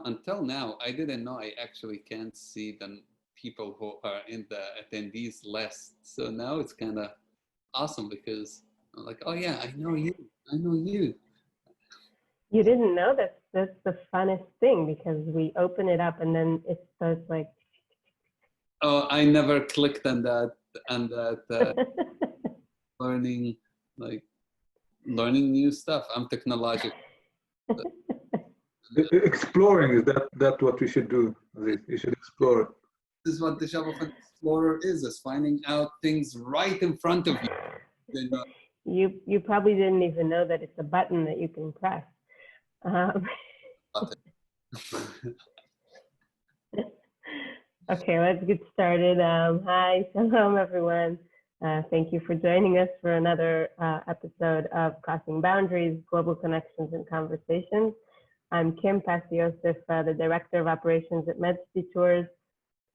until now, I didn't know I actually can't see the people who are in the attendees list. So now it's kind of awesome because I'm like, oh yeah, I know you. I know you. You didn't know that. That's the funnest thing because we open it up and then it starts like. Oh, I never clicked on that learning new stuff. I'm technological. Exploring, is that what we should do? You should explore. This is what the job of an explorer is finding out things right in front of you. You probably didn't even know that it's a button that you can press. Okay, let's get started. Hi, shalom everyone. Thank you for joining us for another episode of Crossing Boundaries, Global Connections and Conversations. I'm Kim Pastiosif, the Director of Operations at MedCity Tours,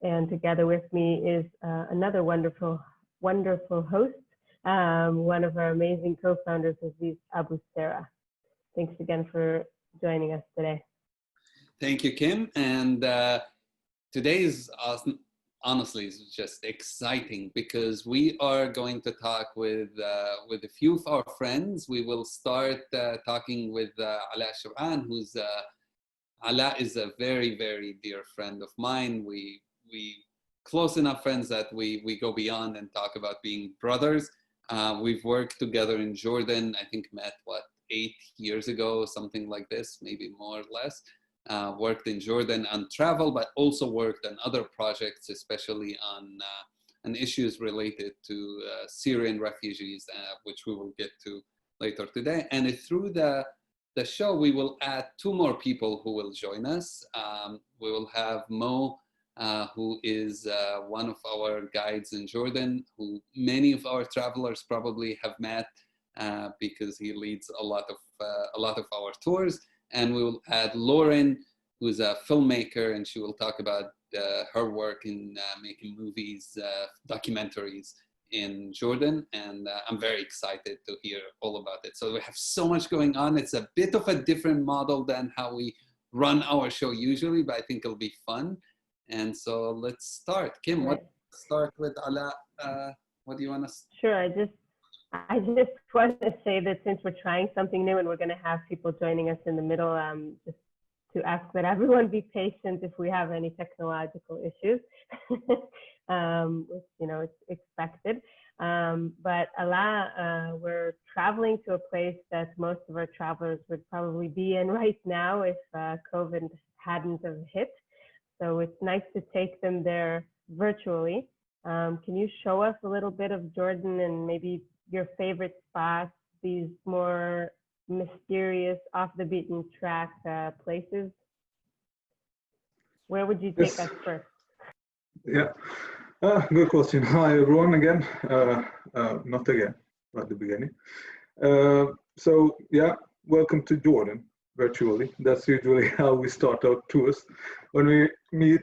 and together with me is another wonderful host, one of our amazing co-founders, Aziz Abu Sarah. Thanks again for joining us today. Thank you, Kim. And today is honestly is just exciting because we are going to talk with a few of our friends. We will start talking with Ala Shab'an, who's Ala is a very, very dear friend of mine. We close enough friends that we go beyond and talk about being brothers. We've worked together in Jordan. I think met 8 years ago, something like this, maybe more or less. Worked in Jordan on travel, but also worked on other projects, especially on issues related to Syrian refugees, which we will get to later today. And through the show, we will add 2 more people who will join us. We will have Mo, who is one of our guides in Jordan, who many of our travelers probably have met because he leads a lot of our tours. And we will add Lauren, who's a filmmaker, and she will talk about her work in making movies, documentaries in Jordan. And I'm very excited to hear all about it. So we have so much going on. It's a bit of a different model than how we run our show usually, but I think it'll be fun. And so let's start. Kim, let's start with Ala. What do you want to say? Sure, I just want to say that since we're trying something new and we're going to have people joining us in the middle, just to ask that everyone be patient if we have any technological issues, which, it's expected. But Ala, we're traveling to a place that most of our travelers would probably be in right now if COVID hadn't have hit. So it's nice to take them there virtually. Can you show us a little bit of Jordan and maybe your favorite spots, these more mysterious, off the beaten track places? Where would you take us first? Yeah, good question. Hi everyone again. Not again, at the beginning. So yeah, welcome to Jordan virtually. That's usually how we start our tours. When we meet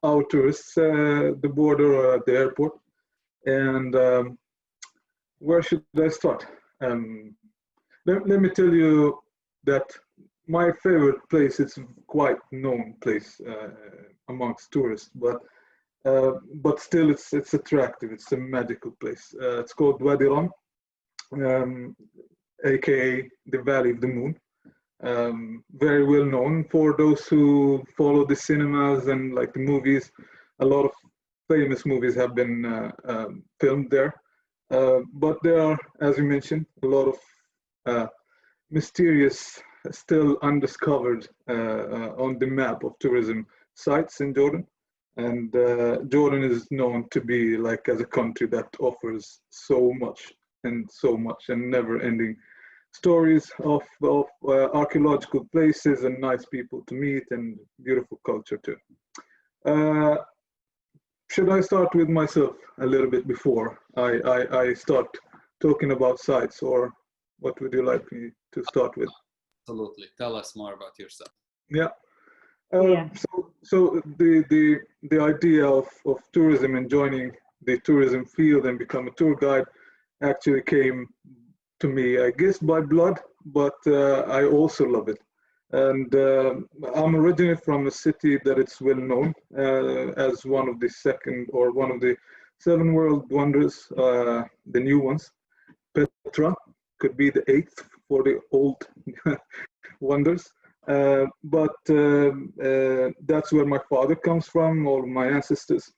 our tourists, the border or at the airport. And where should I start? Let me tell you that my favorite place, it's quite known place amongst tourists, but still it's attractive. It's a magical place. It's called Wadiron, aka the Valley of the Moon. Very well known for those who follow the cinemas and like the movies. A lot of famous movies have been filmed there. But there are, as you mentioned, a lot of mysterious, still undiscovered on the map of tourism sites in Jordan. And Jordan is known to be like as a country that offers so much and never-ending stories of archaeological places and nice people to meet and beautiful culture too. Should I start with myself a little bit before I start talking about sites, or what would you like me to start with? Absolutely. Tell us more about yourself. Yeah. So the idea of tourism and joining the tourism field and become a tour guide actually came to me, I guess, by blood, but I also love it. And I'm originally from a city that it's well known as one of the seven world wonders, the new ones. Petra could be the eighth for the old wonders. But that's where my father comes from, all my ancestors.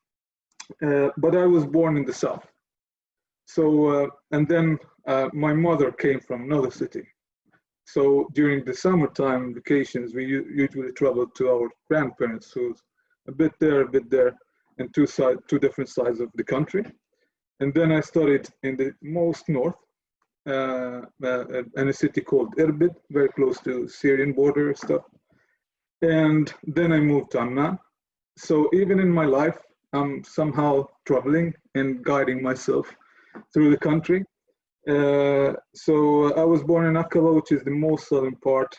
But I was born in the south. So, and then my mother came from another city. So during the summertime vacations, we usually travel to our grandparents, who's a bit there, and two different sides of the country. And then I studied in the most north, in a city called Irbid, very close to Syrian border stuff. And then I moved to Amman. So even in my life, I'm somehow traveling and guiding myself through the country. So I was born in Aqaba, which is the most southern part,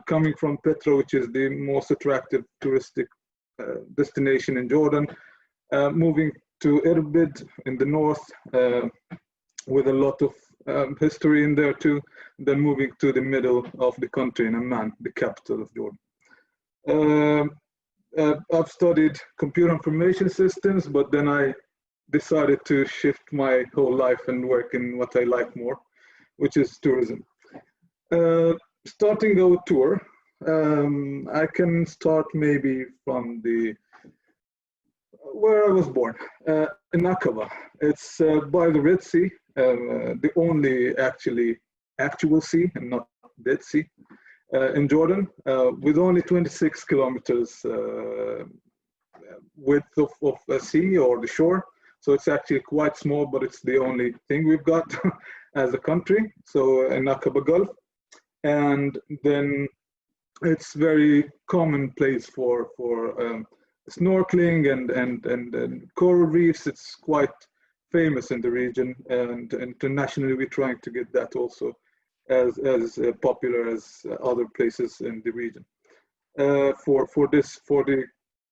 coming from Petra, which is the most attractive touristic destination in Jordan, moving to Irbid in the north, with a lot of history in there too, then moving to the middle of the country in Amman, the capital of Jordan. I've studied computer information systems, but then I decided to shift my whole life and work in what I like more, which is tourism. Starting our tour, I can start maybe from where I was born, in Aqaba. It's by the Red Sea, the only actual sea and not Dead Sea, in Jordan, with only 26 kilometers width of a sea or the shore. So it's actually quite small, but it's the only thing we've got as a country. So in Aqaba Gulf. And then it's very common place for snorkeling and coral reefs. It's quite famous in the region, and internationally we're trying to get that also as popular as other places in the region for the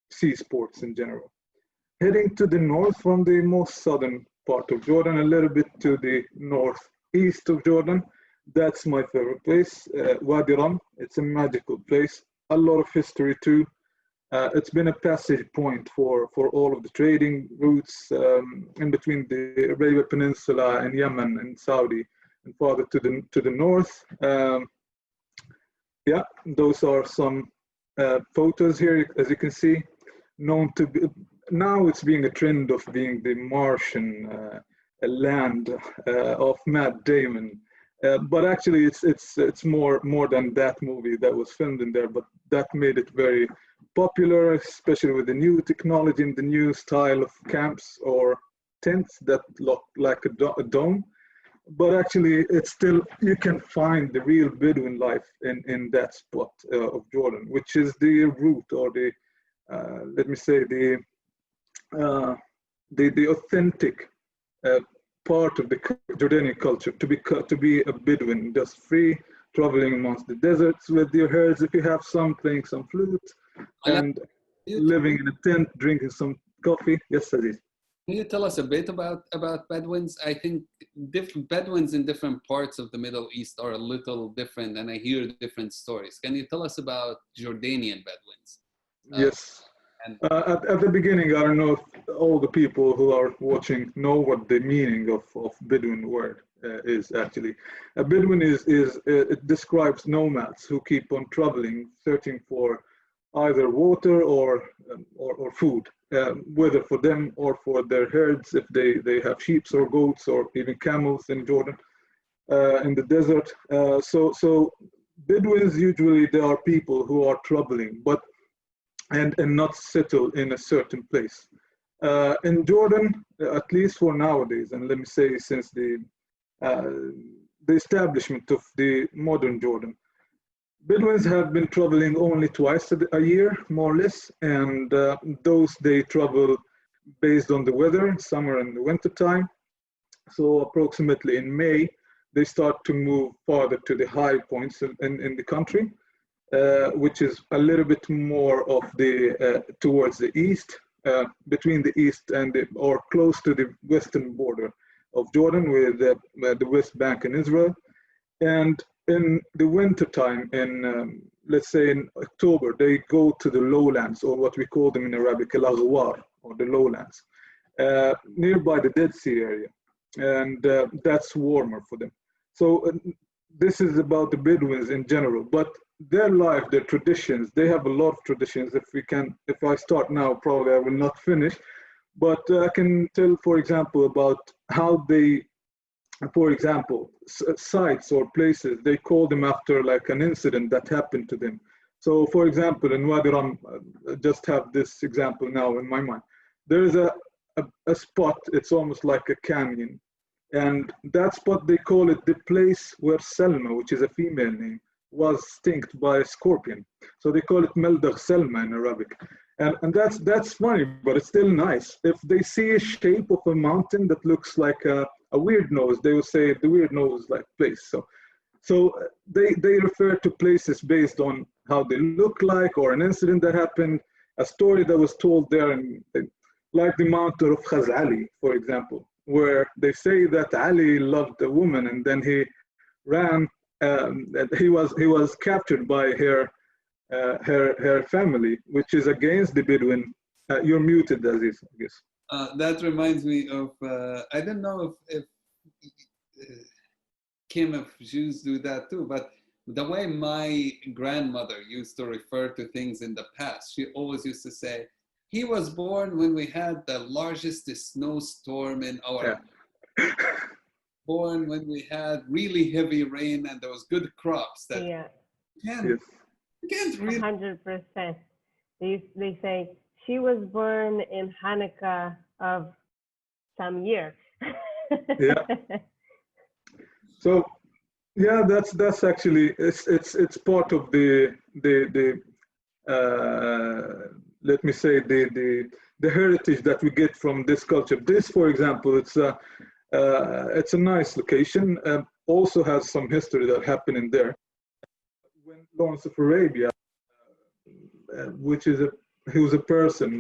sea sports in general. Heading to the north from the most southern part of Jordan, a little bit to the northeast of Jordan, that's my favorite place, Wadiron. It's a magical place, a lot of history too. It's been a passage point for all of the trading routes in between the Arabia Peninsula and Yemen and Saudi and farther to the north. Yeah, those are some photos here, as you can see. Known to be, now it's being a trend of being the Martian land of Matt Damon. But actually it's more than that movie that was filmed in there, but that made it very popular, especially with the new technology and the new style of camps or tents that look like a dome. But actually it's still, you can find the real Bedouin life in that spot of Jordan, which is the root, or the let me say the authentic part of the Jordanian culture, to be a Bedouin, just free, traveling amongst the deserts with your herds if you have some, playing some flute, and living in a tent, drinking some coffee. Yes, Aziz. Can you tell us a bit about Bedouins? I think different Bedouins in different parts of the Middle East are a little different, and I hear different stories. Can you tell us about Jordanian Bedouins? Yes. At the beginning, I don't know if all the people who are watching know what the meaning of Bedouin word is actually. A Bedouin it describes nomads who keep on traveling, searching for either water or food, whether for them or for their herds, if they have sheep or goats or even camels in Jordan, in the desert. So Bedouins, usually they are people who are traveling, but and not settle in a certain place. In Jordan, at least for nowadays, and let me say since the establishment of the modern Jordan, Bedouins have been traveling only twice a year, more or less, and those they travel based on the weather, summer and the winter time. So approximately in May, they start to move farther to the high points in the country, which is a little bit more of the towards the east, between the east and or close to the western border of Jordan, with the West Bank and Israel. And in the winter time, in let's say in October, they go to the lowlands, or what we call them in Arabic, al-aghwar, or the lowlands, nearby the Dead Sea area. And that's warmer for them. So this is about the Bedouins in general, but their life, their traditions, they have a lot of traditions. If I start now, probably I will not finish, but I can tell, for example, about how they, for example, sites or places, they call them after like an incident that happened to them. So for example, in Wadiron, I just have this example now in my mind. There is a spot, it's almost like a canyon. And that spot, they call it the place where Selma, which is a female name, was stinged by a scorpion. So they call it Meldag Selma in Arabic. And that's funny, but it's still nice. If they see a shape of a mountain that looks like a weird nose, they will say the weird nose like place. So they refer to places based on how they look like, or an incident that happened, a story that was told there, and like the mountain of Khazali, for example, where they say that Ali loved a woman and then he ran. He was captured by her family, which is against the Bedouin. You're muted, Aziz, I guess. That reminds me of, I don't know if Kim, if Jews do that too, but the way my grandmother used to refer to things in the past, she always used to say, he was born when we had the largest snowstorm in our born when we had really heavy rain and there was good crops. That you can't really. 100%. They say she was born in Hanukkah of some year. Yeah. So yeah, that's actually it's part of the let me say the heritage that we get from this culture. This, for example, it's a nice location. Also has some history that happened in there. When Lawrence of Arabia, he was a person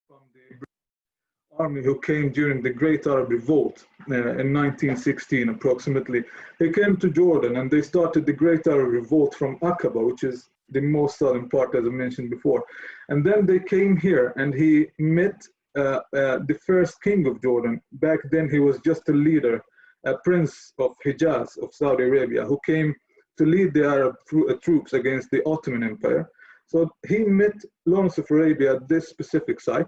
from the British army who came during the Great Arab Revolt in 1916 approximately. He came to Jordan and they started the Great Arab Revolt from Aqaba, which is the most southern part, as I mentioned before. And then they came here and he met the first king of Jordan. Back then he was just a leader, a prince of Hijaz of Saudi Arabia, who came to lead the Arab troops against the Ottoman Empire. So he met Lawrence of Arabia at this specific site.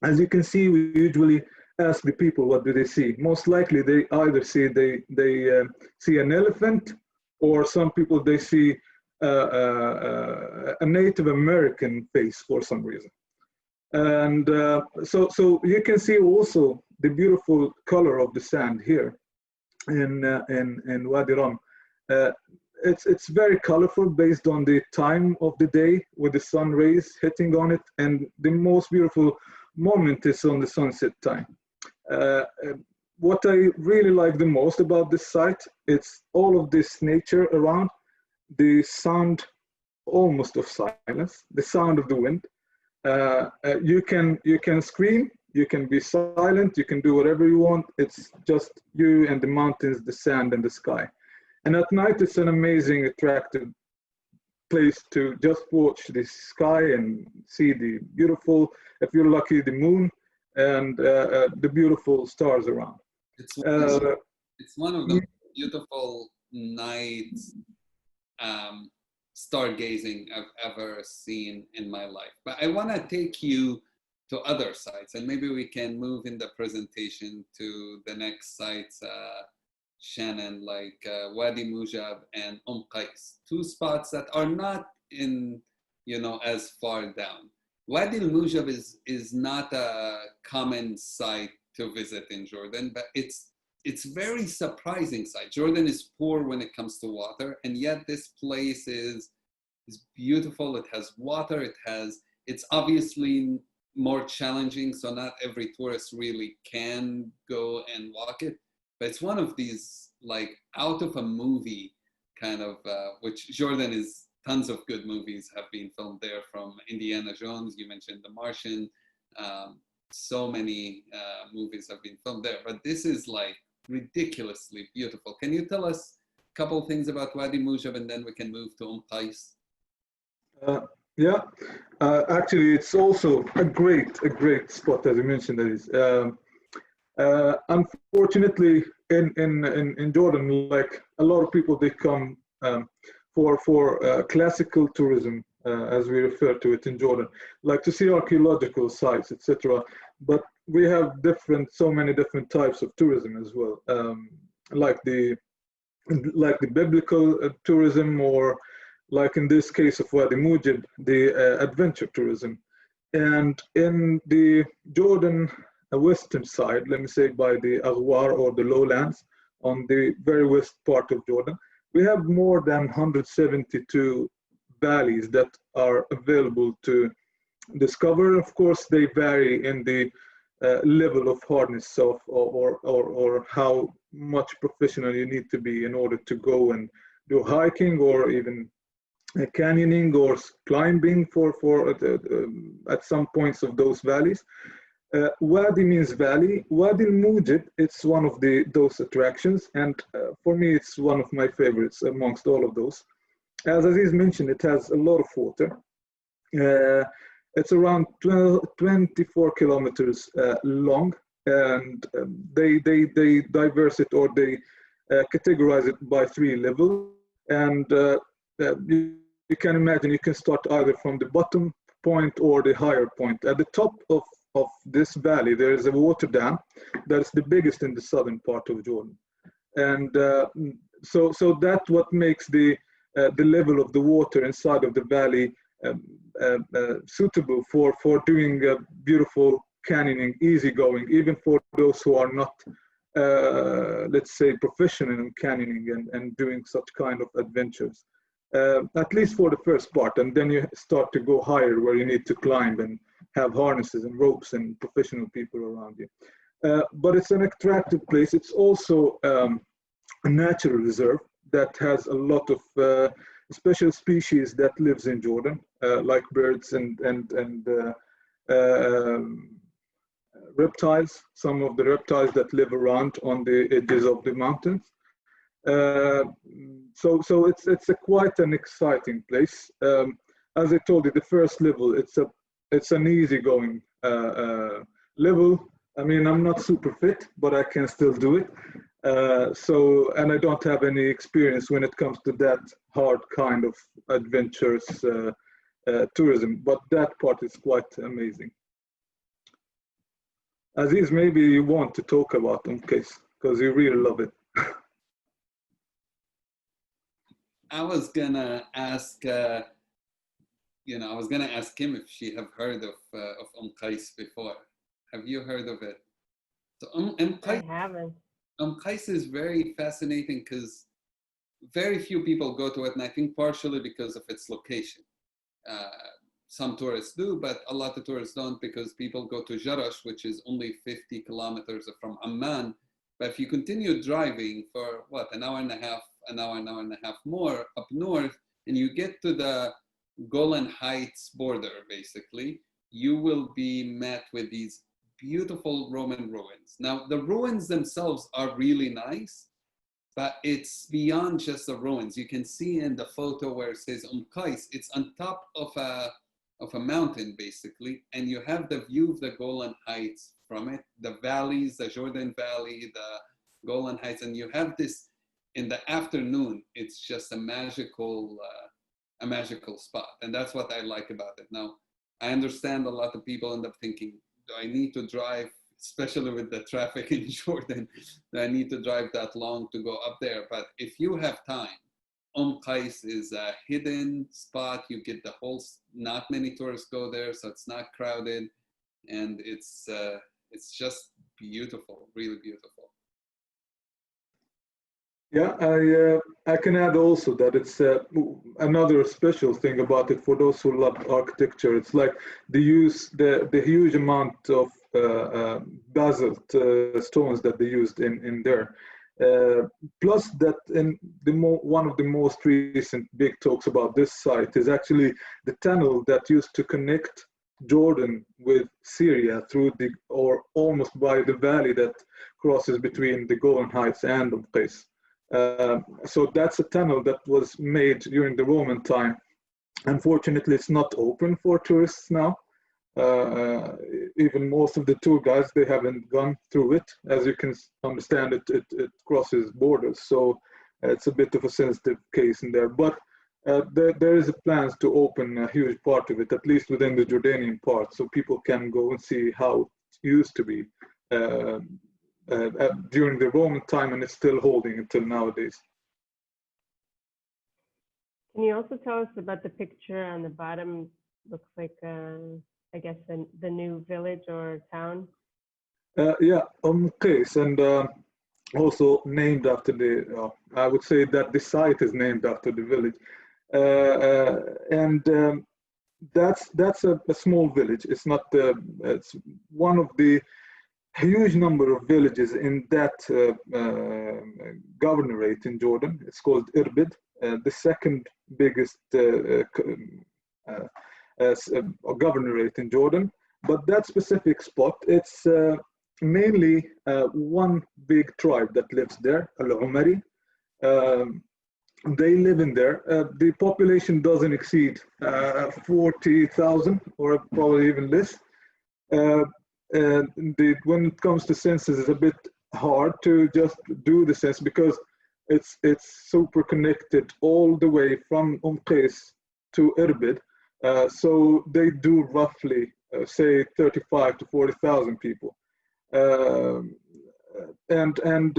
As you can see, we usually ask the people, what do they see? Most likely they either see see an elephant, or some people they see a Native American face for some reason. And so you can see also the beautiful color of the sand here in Wadi Rum. It's very colorful based on the time of the day with the sun rays hitting on it, and the most beautiful moment is on the sunset time. What I really like the most about this site, it's all of this nature around, the sound almost of silence, the sound of the wind. You can scream, you can be silent, you can do whatever you want. It's just you and the mountains, the sand and the sky. And at night, it's an amazing, attractive place to just watch the sky and see the beautiful, if you're lucky, the moon and the beautiful stars around. It's one of the beautiful nights stargazing I've ever seen in my life. But I want to take you to other sites, and maybe we can move in the presentation to the next sites, Shannon, like Wadi Mujab and Qais, two spots that are not in, as far down. Wadi Mujab is not a common site to visit in Jordan, but it's very surprising site. Jordan is poor when it comes to water, and yet this place is beautiful. It has water. It's obviously more challenging, so not every tourist really can go and walk it. But it's one of these like out of a movie kind of, which Jordan is, tons of good movies have been filmed there, from Indiana Jones, you mentioned The Martian, so many movies have been filmed there. But this is like ridiculously beautiful. Can you tell us a couple things about Wadi Mujab, and then we can move to Qais? Yeah, actually, it's also a great spot, as you mentioned, that is. Unfortunately, in Jordan, like a lot of people, they come for classical tourism, as we refer to it in Jordan, like to see archaeological sites, etc. But we have so many different types of tourism as well, like the biblical tourism, or like in this case of Wadi Mujib, the adventure tourism. And in the Jordan western side, let me say by the Aghwar or the lowlands, on the very west part of Jordan, we have more than 172 valleys that are available to discover. Of course, they vary in the level of hardness of or how much professional you need to be in order to go and do hiking or even canyoning or climbing at some points of those valleys. Wadi means valley. Wadi al-Mujib, it's one of those attractions, and for me, it's one of my favorites amongst all of those. As Aziz mentioned, it has a lot of water. It's around 24 kilometers long, and they diverse it, or they categorize it by 3 levels. And you can imagine you can start either from the bottom point or the higher point. At the top of this valley, there is a water dam that's the biggest in the southern part of Jordan. And so that's what makes the level of the water inside of the valley suitable for doing beautiful canyoning, easy going, even for those who are not, let's say, professional in canyoning and doing such kind of adventures. At least for the first part, and then you start to go higher where you need to climb and have harnesses and ropes and professional people around you. But it's an attractive place. It's also a natural reserve that has a lot of special species that lives in Jordan, like birds and reptiles, some of the reptiles that live around on the edges of the mountains. So it's quite an exciting place. As I told you, the first level, it's an easygoing level. I mean, I'm not super fit, but I can still do it. And I don't have any experience when it comes to that hard kind of adventurous tourism, but that part is quite amazing. Aziz, maybe you want to talk about case because you really love it. I was gonna ask, I was gonna ask Kim if she have heard of Qais before. Have you heard of it? So I haven't. Qais is very fascinating because very few people go to it, and I think partially because of its location. Some tourists do, but a lot of tourists don't, because people go to Jarash, which is only 50 kilometers from Amman. But if you continue driving for an hour and a half more up north, and you get to the Golan Heights border, basically, you will be met with these beautiful Roman ruins. Now, the ruins themselves are really nice, but it's beyond just the ruins. You can see in the photo where it says Qais, it's on top of a mountain, basically, and you have the view of the Golan Heights from it, the valleys, the Jordan Valley, the Golan Heights, and you have this in the afternoon. It's just a magical spot, and that's what I like about it. Now, I understand a lot of people end up thinking, do I need to drive, especially with the traffic in Jordan, do I need to drive that long to go up there? But if you have time, Qais is a hidden spot. You get the whole, not many tourists go there, so it's not crowded, and it's just beautiful, really beautiful. Yeah, I can add also that it's another special thing about it for those who love architecture. It's like the huge amount of basalt stones that they used in there. Plus that in one of the most recent big talks about this site is actually the tunnel that used to connect Jordan with Syria through or almost by the valley that crosses between the Golan Heights and Qais. So that's a tunnel that was made during the Roman time, Unfortunately, it's not open for tourists now. Even most of the tour guides, they haven't gone through it. As you can understand, it crosses borders, so it's a bit of a sensitive case in there. But there is a plans to open a huge part of it, at least within the Jordanian part, so people can go and see how it used to be during the Roman time, and it's still holding until nowadays. Can you also tell us about the picture on the bottom? Looks like, I guess, the new village or town? Yeah, Qais, and also named after the, I would say that the site is named after the village. And that's a small village. It's not, it's one of the huge number of villages in that governorate in Jordan. It's called Irbid, the second biggest governorate in Jordan. But that specific spot, it's mainly one big tribe that lives there, Al-Umari. They live in there. The population doesn't exceed 40,000 or probably even less. When it comes to census, it's a bit hard to just do the census because it's super connected all the way from Qais to Irbid. So they do roughly say 35 to 40,000 people. And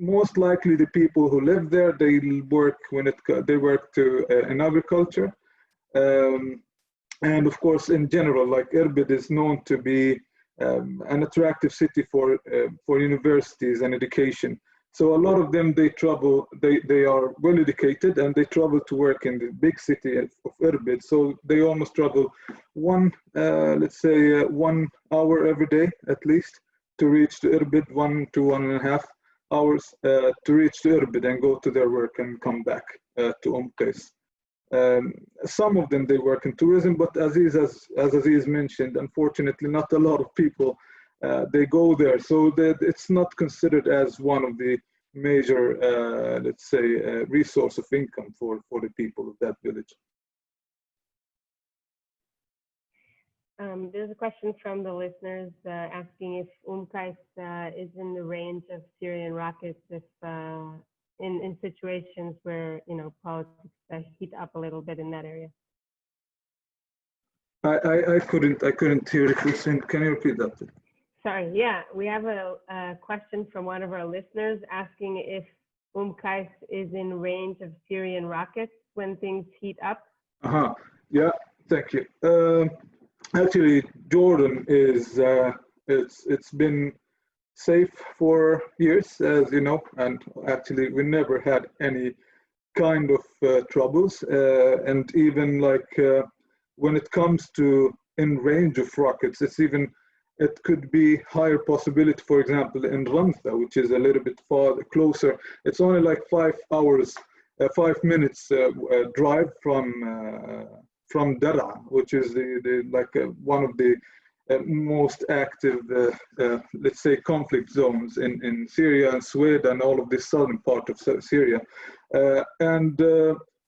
most likely the people who live there, they work in agriculture. And of course, in general, like Irbid is known to be an attractive city for universities and education. So a lot of them, they are well educated and they travel to work in the big city of Irbid. So they almost travel let's say 1 hour every day at least to reach to Irbid, 1 to 1.5 hours to reach to Irbid and go to their work and come back to Qais. Some of them, they work in tourism, but as Aziz mentioned, unfortunately, not a lot of people, they go there. So that it's not considered as one of the major, let's say, resource of income for the people of that village. There's a question from the listeners asking if Qais is in the range of Syrian rockets, if in situations where, you know, politics heat up a little bit in that area. I couldn't hear it. Can you repeat that? Sorry. Yeah, we have a question from one of our listeners asking if Qais is in range of Syrian rockets when things heat up. Yeah. Thank you. Actually, Jordan is it's been safe for years, as you know, and actually we never had any kind of troubles. And even like when it comes to in range of rockets, it could be higher possibility. For example, in Ramtha, which is a little bit farther closer, it's only like 5 minutes drive from Dara, which is one of the most active, let's say, conflict zones in Syria and Sweden and all of the southern part of Syria. And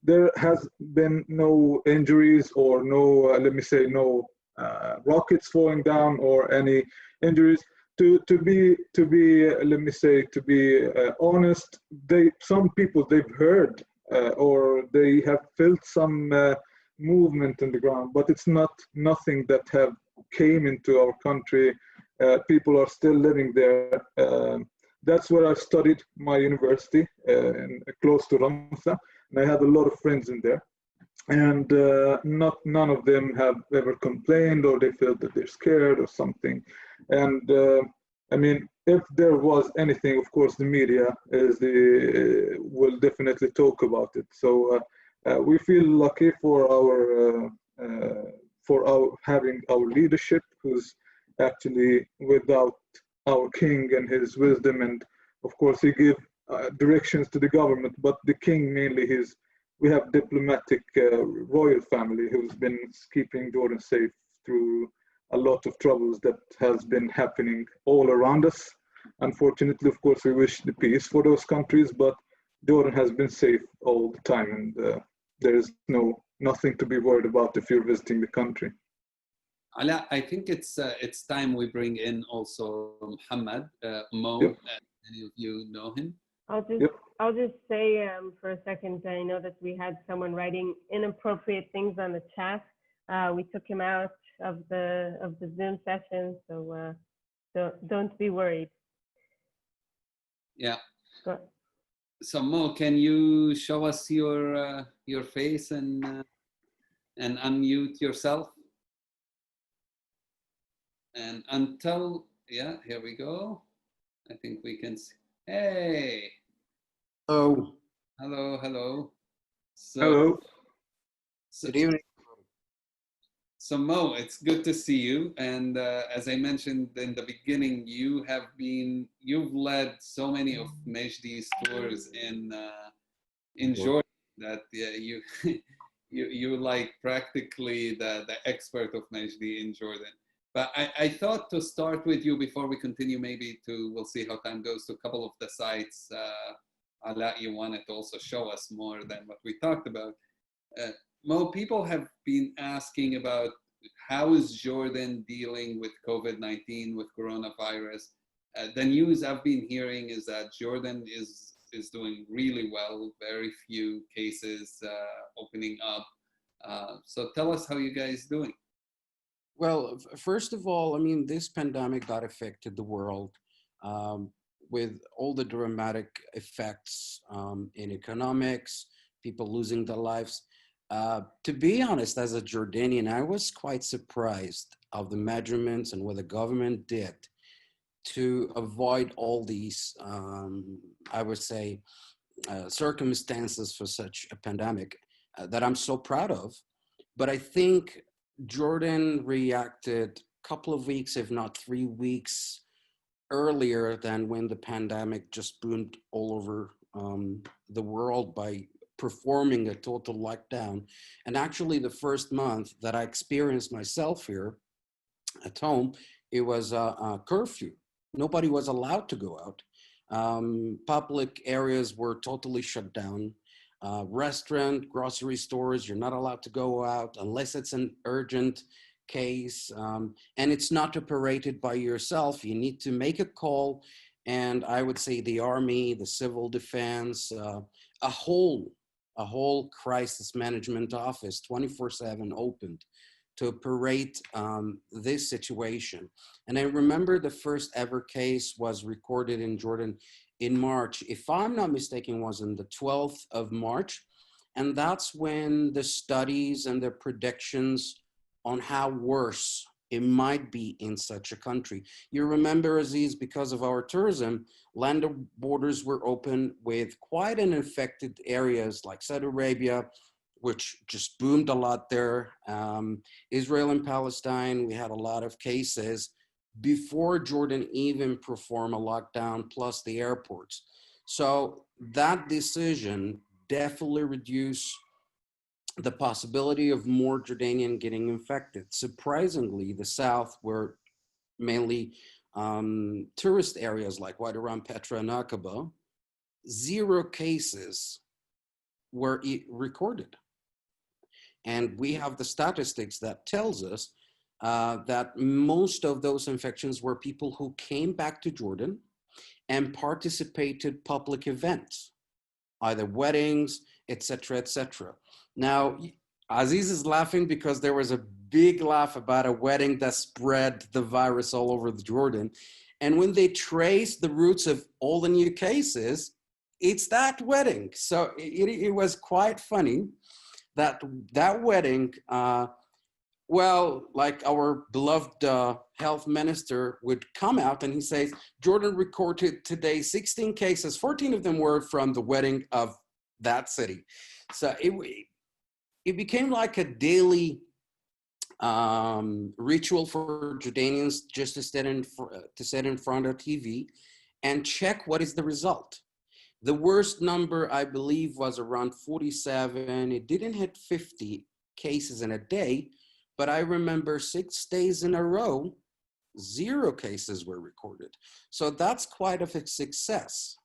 there has been no injuries or no, let me say, no rockets falling down or any injuries. To be let me say, to be honest, some people, they've heard or they have felt some movement in the ground, but it's nothing that have came into our country. People are still living there. That's where I studied my university, close to Ramtha, and I had a lot of friends in there. And none of them have ever complained or they felt that they're scared or something. And I mean, if there was anything, of course, the media will definitely talk about it. So we feel lucky for having our leadership, who's actually without our king and his wisdom, and of course he give directions to the government, but the king mainly we have diplomatic royal family who's been keeping Jordan safe through a lot of troubles that has been happening all around us. Unfortunately, of course, we wish the peace for those countries, but Jordan has been safe all the time, and there is no nothing to be worried about if you're visiting the country. Ala, I think it's time we bring in also Muhammad, Mo. Yep. Any of you know him? I'll just say for a second, I know that we had someone writing inappropriate things on the chat. We took him out of the Zoom session, so don't be worried. Yeah. Go. So Mo, can you show us your face and unmute yourself? And until, yeah, here we go. I think we can see. Hey. Oh. Hello, hello. So, Hello. Good evening. So Mo, it's good to see you. And as I mentioned in the beginning, you've led so many of Majdi's tours in Jordan that you you like practically the expert of Majdi in Jordan. But I thought to start with you before we continue, we'll see how time goes, to a couple of the sites. Ala, you wanted to also show us more than what we talked about. Mo, people have been asking about how is Jordan dealing with COVID-19, with coronavirus. The news I've been hearing is that Jordan is doing really well, very few cases opening up. So tell us how you guys doing. Well, first of all, I mean, this pandemic that affected the world with all the dramatic effects in economics, people losing their lives. To be honest, as a Jordanian, I was quite surprised of the measurements and what the government did to avoid all these, I would say, circumstances for such a pandemic that I'm so proud of. But I think Jordan reacted a couple of weeks, if not 3 weeks earlier than when the pandemic just boomed all over the world by performing a total lockdown. And actually the first month that I experienced myself here at home, it was a curfew. Nobody was allowed to go out. Public areas were totally shut down. Restaurant, grocery stores, you're not allowed to go out unless it's an urgent case. And it's not operated by yourself. You need to make a call. And I would say the army, the civil defense, a whole crisis management office 24/7 opened to operate this situation. And I remember the first ever case was recorded in Jordan in March, if I'm not mistaken, was on the 12th of March. And that's when the studies and the predictions on how worse it might be in such a country. You remember, Aziz, because of our tourism, land borders were open with quite an infected areas like Saudi Arabia, which just boomed a lot there. Israel and Palestine, we had a lot of cases before Jordan even performed a lockdown, plus the airports. So that decision definitely reduced the possibility of more Jordanian getting infected. Surprisingly, the South were mainly tourist areas like Wadiron, Petra, and Aqaba. 0 cases were recorded. And we have the statistics that tells us that most of those infections were people who came back to Jordan and participated public events, either weddings, etc., etc. Now, Aziz is laughing because there was a big laugh about a wedding that spread the virus all over the Jordan. And when they traced the roots of all the new cases, it's that wedding. So it was quite funny that wedding, well, like our beloved health minister would come out and he says, Jordan recorded today 16 cases, 14 of them were from the wedding of that city. So it became like a daily ritual for Jordanians just to sit in front of TV and check what is the result. The worst number, I believe, was around 47. It didn't hit 50 cases in a day, but I remember 6 days in a row, 0 cases were recorded. So that's quite a success.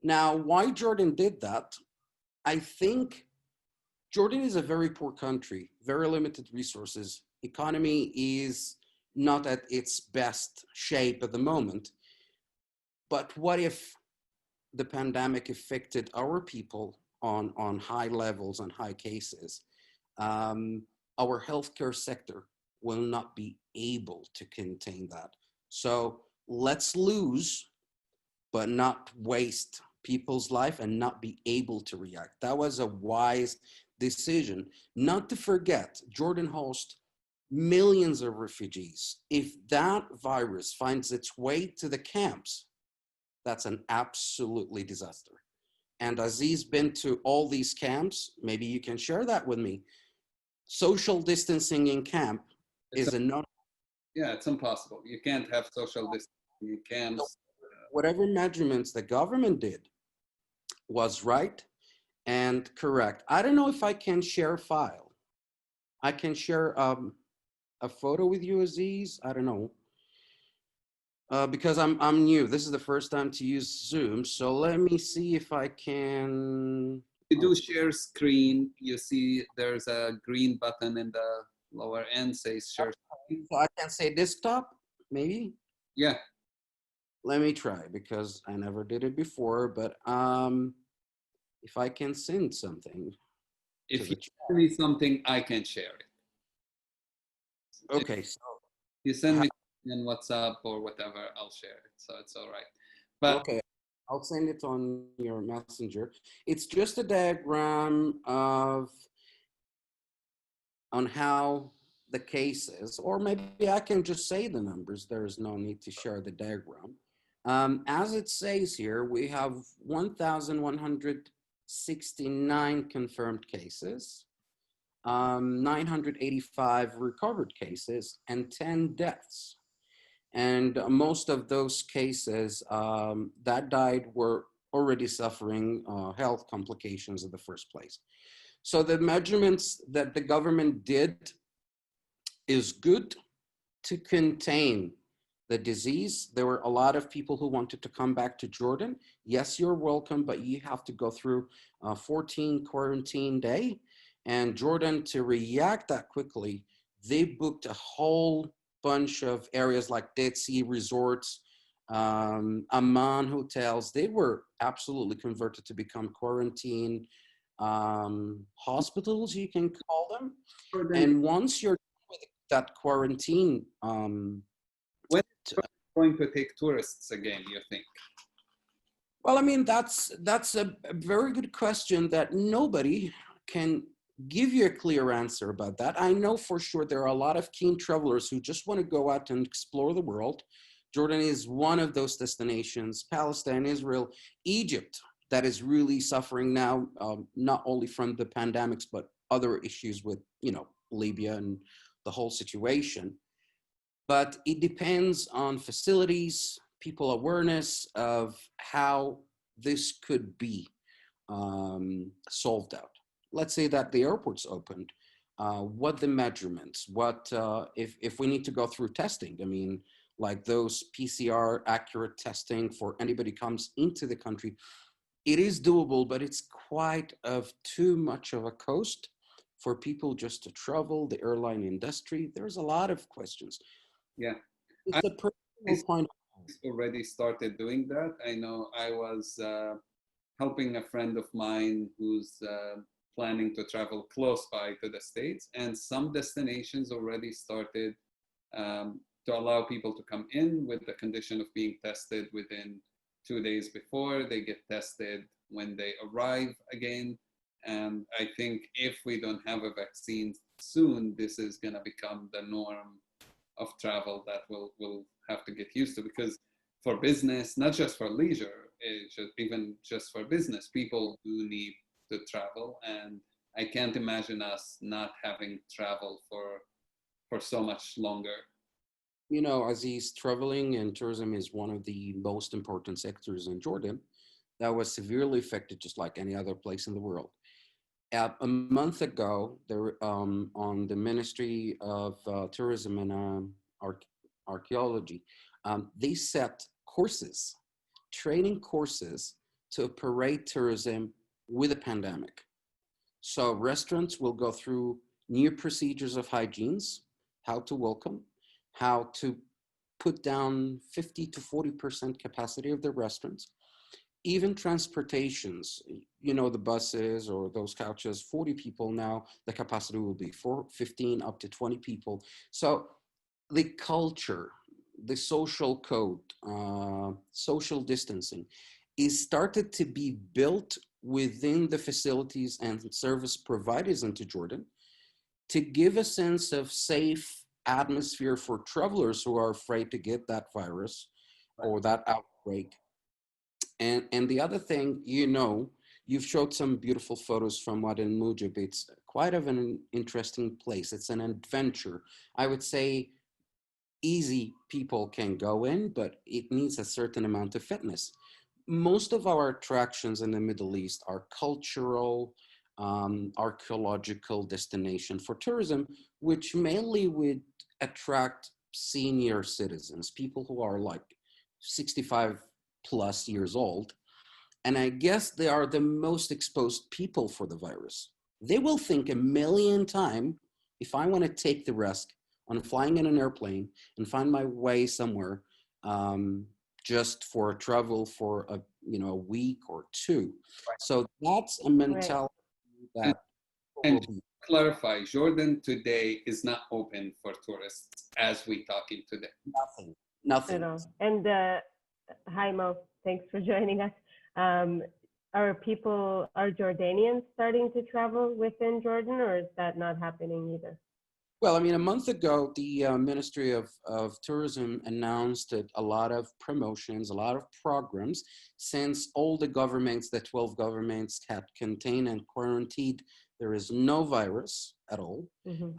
Now, why Jordan did that, I think Jordan is a very poor country, very limited resources. Economy is not at its best shape at the moment. But what if the pandemic affected our people on high levels and high cases? Our healthcare sector will not be able to contain that. So let's lose, but not waste people's life and not be able to react. That was a wise decision. Not to forget, Jordan hosts millions of refugees. If that virus finds its way to the camps, that's an absolutely disaster. And Aziz been to all these camps. Maybe you can share that with me. Social distancing in camp is a no. Yeah, it's impossible. You can't have social distancing in camps. Whatever measurements the government did was right and correct. I don't know if I can share a file. I can share a photo with you, Aziz. I don't know. Because I'm new. This is the first time to use Zoom. So let me see if I can. You do share screen. You see there's a green button in the lower end says share screen. So I can say desktop, maybe? Yeah. Let me try because I never did it before, but if I can send something. If you send me something, I can share it. Okay, so you send me in WhatsApp or whatever, I'll share it. So it's all right. But okay, I'll send it on your messenger. It's just a diagram on how the cases, or maybe I can just say the numbers. There is no need to share the diagram. As it says here, we have 1,169 confirmed cases, 985 recovered cases, and 10 deaths. And most of those cases that died were already suffering health complications in the first place. So the measurements that the government did is good to contain the disease. There were a lot of people who wanted to come back to Jordan. Yes, you're welcome, but you have to go through 14 quarantine day. And Jordan, to react that quickly, they booked a whole bunch of areas like Dead Sea resorts, Amman hotels. They were absolutely converted to become quarantine hospitals, you can call them. And once you're with that quarantine, when are going to take tourists again, you think? Well, I mean, that's a very good question that nobody can give you a clear answer about that. I know for sure there are a lot of keen travelers who just want to go out and explore the world. Jordan is one of those destinations. Palestine, Israel, Egypt, that is really suffering now, not only from the pandemics, but other issues with, Libya and the whole situation. But it depends on facilities, people awareness of how this could be solved out. Let's say that the airport's opened, what the measurements, what if we need to go through testing, I mean, like those PCR accurate testing for anybody comes into the country, it is doable, but it's quite of too much of a cost for people just to travel, the airline industry. There's a lot of questions. Yeah. It's a personal point. Already started doing that. I know I was helping a friend of mine who's planning to travel close by to the States, and some destinations already started to allow people to come in with the condition of being tested within 2 days before they get tested when they arrive again. And I think if we don't have a vaccine soon, this is going to become the norm of travel that we'll have to get used to, because for business, not just for leisure, even just for business, people do need to travel. And I can't imagine us not having travel for so much longer. Aziz, traveling and tourism is one of the most important sectors in Jordan that was severely affected, just like any other place in the world. A month ago, there on the Ministry of Tourism and Archaeology, they set courses, training courses to operate tourism with a pandemic. So restaurants will go through new procedures of hygienes, how to welcome, how to put down 50 to 40% capacity of the restaurants. Even transportations, you know, the buses or those couches, 40 people now, the capacity will be 15 up to 20 people. So the culture, the social code, social distancing is started to be built within the facilities and service providers into Jordan to give a sense of safe atmosphere for travelers who are afraid to get that virus or that outbreak. And the other thing, you know, you've showed some beautiful photos from Wadi Rum. It's quite of an interesting place. It's an adventure. I would say easy people can go in, but it needs a certain amount of fitness. Most of our attractions in the Middle East are cultural, archaeological destination for tourism, which mainly would attract senior citizens, people who are like 65 plus years old. And I guess they are the most exposed people for the virus. They will think a million times, if I want to take the risk on flying in an airplane and find my way somewhere just for travel for a week or two. Right. So that's a mentality that and to clarify, Jordan today is not open for tourists as we talking today. Nothing. At all. And hi Mo, thanks for joining us. Are Jordanians starting to travel within Jordan, or is that not happening either? Well, I mean, a month ago, the Ministry of Tourism announced that a lot of promotions, a lot of programs, since all the governments, the 12 governments had contained and quarantined, there is no virus at all. Mm-hmm.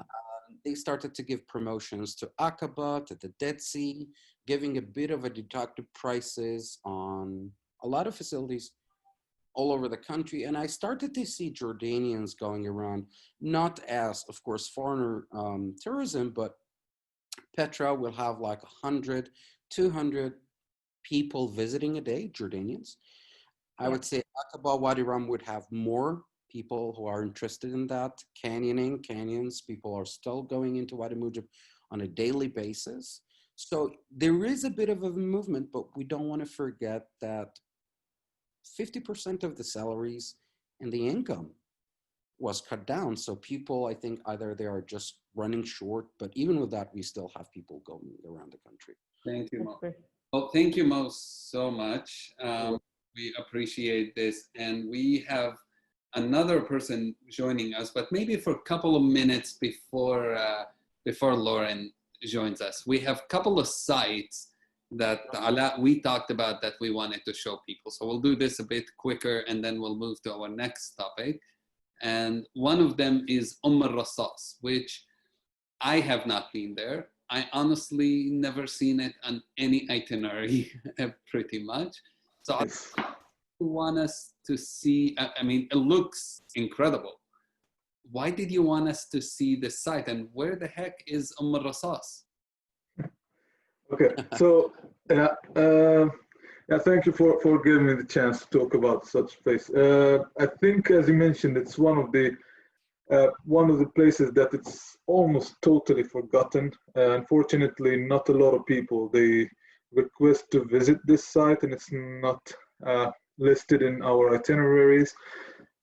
They started to give promotions to Aqaba, to the Dead Sea, giving a bit of a deducted prices on a lot of facilities all over the country. And I started to see Jordanians going around, not as, of course, foreigner tourism, but Petra will have like 100, 200 people visiting a day, Jordanians. I would say Aqaba, Wadi Rum would have more people who are interested in that. Canyons, people are still going into Wadi Rum on a daily basis. So there is a bit of a movement, but we don't want to forget that 50% of the salaries and the income was cut down. So people, I think either they are just running short, but even with that, we still have people going around the country. Thank you, Mo. Well, thank you, Mo, so much. We appreciate this. And we have another person joining us, but maybe for a couple of minutes before Lauren joins us. We have a couple of sites that we talked about that we wanted to show people. So we'll do this a bit quicker and then we'll move to our next topic. And one of them is al-Rassas, which I have not been there. I honestly never seen it on any itinerary pretty much. So I want us to see, I mean, it looks incredible. Why did you want us to see the site, and where the heck is al-Rassas? Okay, so thank you for giving me the chance to talk about such place. I think, as you mentioned, it's one of the places that it's almost totally forgotten. Unfortunately, not a lot of people they request to visit this site, and it's not listed in our itineraries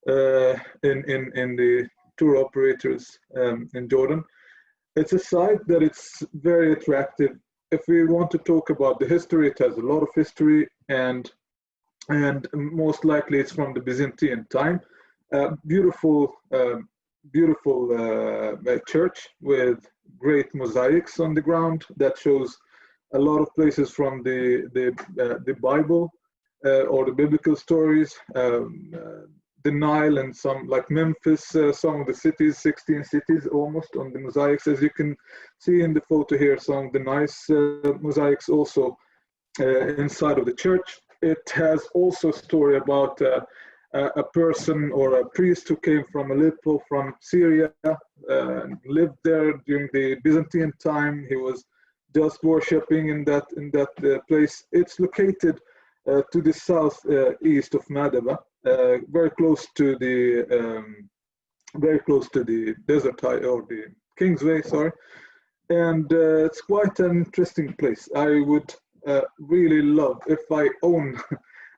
in the tour operators in Jordan. It's a site that it's very attractive. If we want to talk about the history, it has a lot of history, and most likely it's from the Byzantine time. Beautiful church with great mosaics on the ground that shows a lot of places from the Bible or the biblical stories. The Nile and some like Memphis, some of the cities, 16 cities almost on the mosaics. As you can see in the photo here, some of the nice mosaics also inside of the church. It has also a story about a person or a priest who came from Aleppo, from Syria, lived there during the Byzantine time. He was just worshipping in that place. It's located to the southeast of Madaba. Very close to the very close to the desert or the Kingsway, sorry. And it's quite an interesting place. I would really love if I own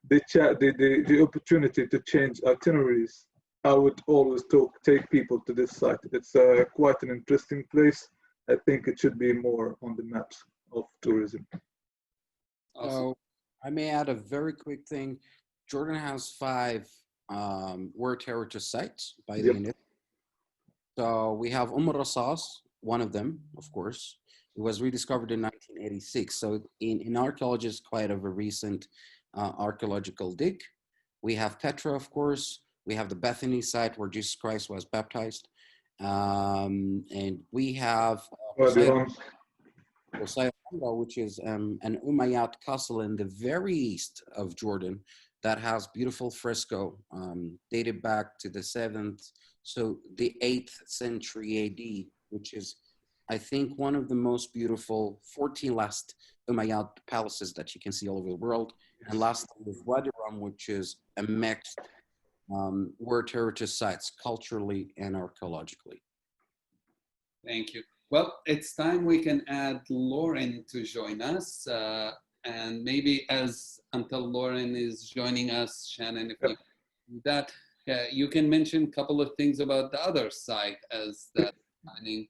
the opportunity to change itineraries. I would always take people to this site. It's quite an interesting place. I think it should be more on the maps of tourism. Awesome. So I may add a very quick thing. Jordan has 5 World Heritage Sites by the UNESCO. So we have Rasas, one of them, of course. It was rediscovered in 1986. So in archaeology, it's quite of a recent archaeological dig. We have Petra, of course. We have the Bethany site where Jesus Christ was baptized. And we have Wadiron, which is an Umayyad castle in the very east of Jordan that has beautiful fresco dated back to the 7th, so the 8th century AD, which is, I think, one of the most beautiful 14 last Umayyad palaces that you can see all over the world. And last is Wadiron, which is a mixed World Heritage sites culturally and archaeologically. Thank you. Well, it's time we can add Lauren to join us. And maybe until Lauren is joining us, Shannon, if you do that, you can mention a couple of things about the other site as that's happening.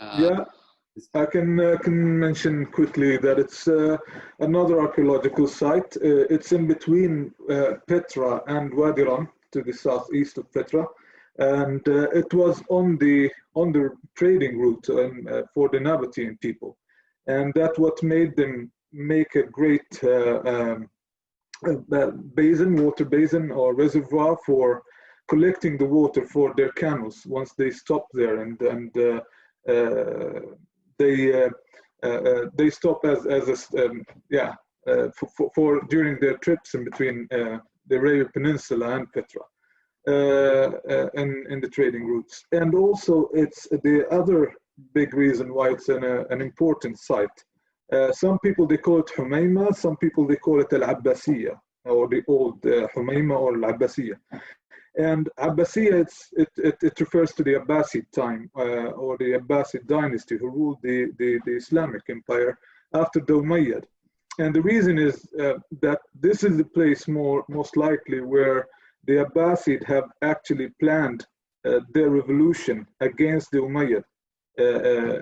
I can mention quickly that it's another archaeological site. It's in between Petra and Wadiron, to the southeast of Petra, and it was on the trading route for the Nabatean people, and that's what made them make a great water basin or reservoir for collecting the water for their camels once they stopped there, and they stop for during their trips in between the Arabian Peninsula and Petra in the trading routes. And also it's the other big reason why it's an important site. Some people, they call it Humayma, some people they call it Al-Abbasiyya, or the old Humayma or Al-Abbasiyya. And Abbasiyya, it refers to the Abbasid time, or the Abbasid dynasty who ruled the Islamic empire after the Umayyad. And the reason is that this is the place most likely where the Abbasid have actually planned their revolution against the Umayyad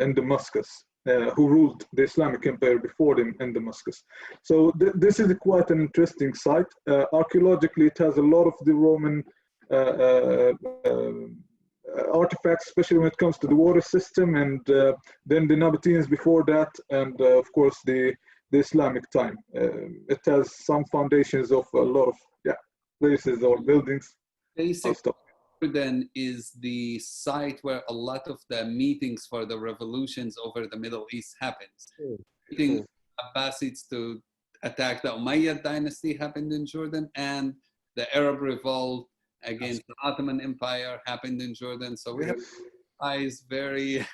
in Damascus, who ruled the Islamic empire before them in Damascus. So this is quite an interesting site. Archaeologically, it has a lot of the Roman artifacts, especially when it comes to the water system, and then the Nabateans before that, and of course the Islamic time. It has some foundations of a lot of places or buildings. Basically, Jordan is the site where a lot of the meetings for the revolutions over the Middle East happens. Meeting Abbasids to attack the Umayyad dynasty happened in Jordan, and the Arab revolt against the Ottoman Empire happened in Jordan. So we have eyes very,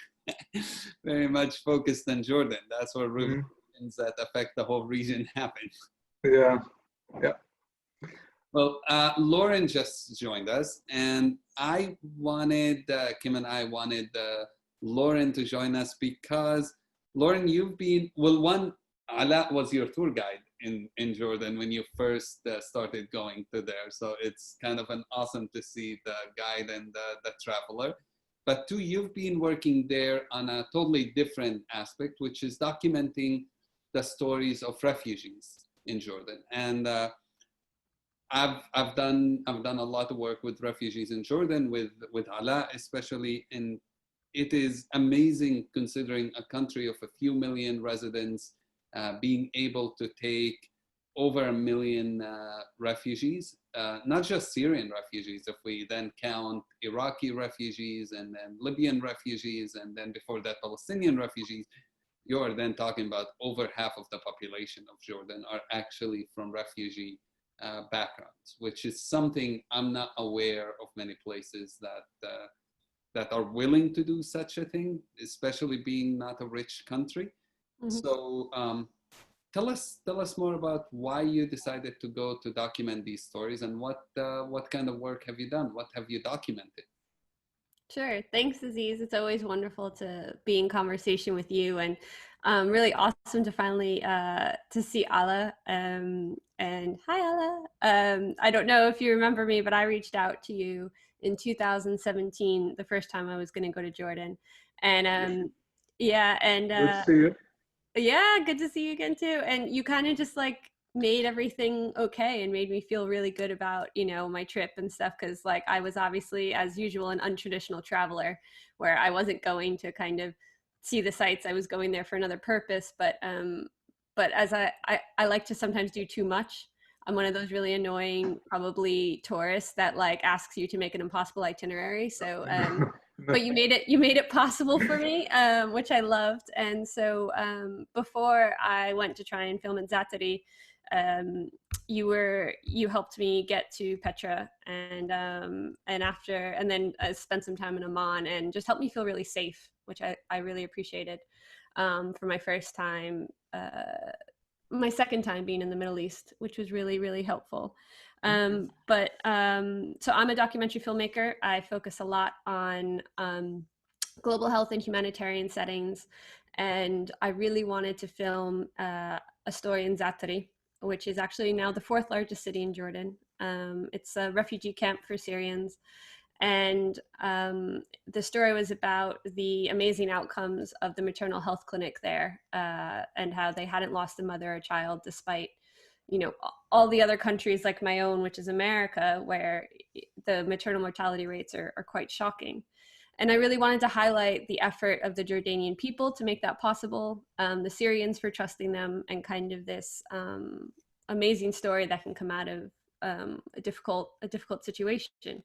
very much focused on Jordan. That's where revolutions that affect the whole region happen. Yeah. Well, Lauren just joined us, and I wanted, Kim and I wanted Lauren to join us because, Lauren, you've been, Ala was your tour guide in Jordan when you first started going to there. So it's kind of an awesome to see the guide and the traveler. But two, you've been working there on a totally different aspect, which is documenting the stories of refugees in Jordan. And I've done a lot of work with refugees in Jordan, with Ala especially, and it is amazing considering a country of a few million residents being able to take over 1 million refugees, not just Syrian refugees, if we then count Iraqi refugees and then Libyan refugees, and then before that Palestinian refugees. You're then talking about over half of the population of Jordan are actually from refugee backgrounds, which is something I'm not aware of many places that are willing to do such a thing, especially being not a rich country. So tell us more about why you decided to go to document these stories, and what kind of work have you done? What have you documented? Sure. Thanks, Aziz. It's always wonderful to be in conversation with you, and really awesome to finally to see Ala. And hi, Ala. I don't know if you remember me, but I reached out to you in 2017, the first time I was going to go to Jordan. And yeah, and Good to see you. yeah, good to see you again too. And you kind of just like made everything okay and made me feel really good about, you know, my trip and stuff. Cause like I was obviously, as usual, an untraditional traveler where I wasn't going to kind of see the sights. I was going there for another purpose. But as I like to sometimes do too much. I'm one of those really annoying, probably tourists that like asks you to make an impossible itinerary. So, but you made it possible for me, which I loved. And so before I went to try and film in Zatari, you helped me get to Petra, and then spent some time in Amman and just helped me feel really safe, which I really appreciated for my first time. My second time being in the Middle East, which was really, really helpful. So I'm a documentary filmmaker. I focus a lot on global health and humanitarian settings. And I really wanted to film a story in Zatari, which is actually now the 4th largest city in Jordan. It's a refugee camp for Syrians. And the story was about the amazing outcomes of the maternal health clinic there, and how they hadn't lost a mother or child despite, you know, all the other countries like my own, which is America, where the maternal mortality rates are quite shocking. And I really wanted to highlight the effort of the Jordanian people to make that possible, the Syrians for trusting them, and kind of this amazing story that can come out of a difficult situation.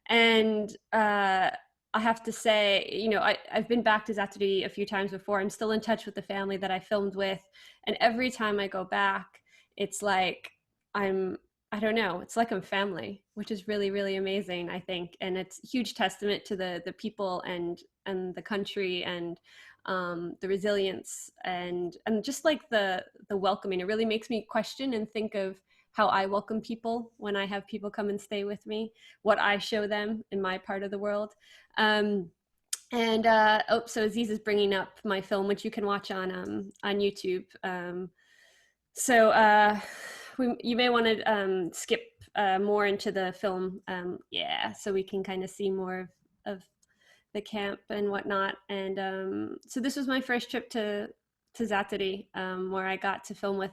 And I have to say, you know, I've been back to Zatari a few times before. I'm still in touch with the family that I filmed with. And every time I go back, it's like I don't know, it's like I'm family, which is really, really amazing, I think. And it's a huge testament to the people and the country and the resilience and just like the welcoming. It really makes me question and think of how I welcome people when I have people come and stay with me, what I show them in my part of the world. So Aziz is bringing up my film, which you can watch on YouTube. You may want to skip more into the film, so we can kind of see more of the camp and whatnot. And so this was my first trip to Zatari, where I got to film with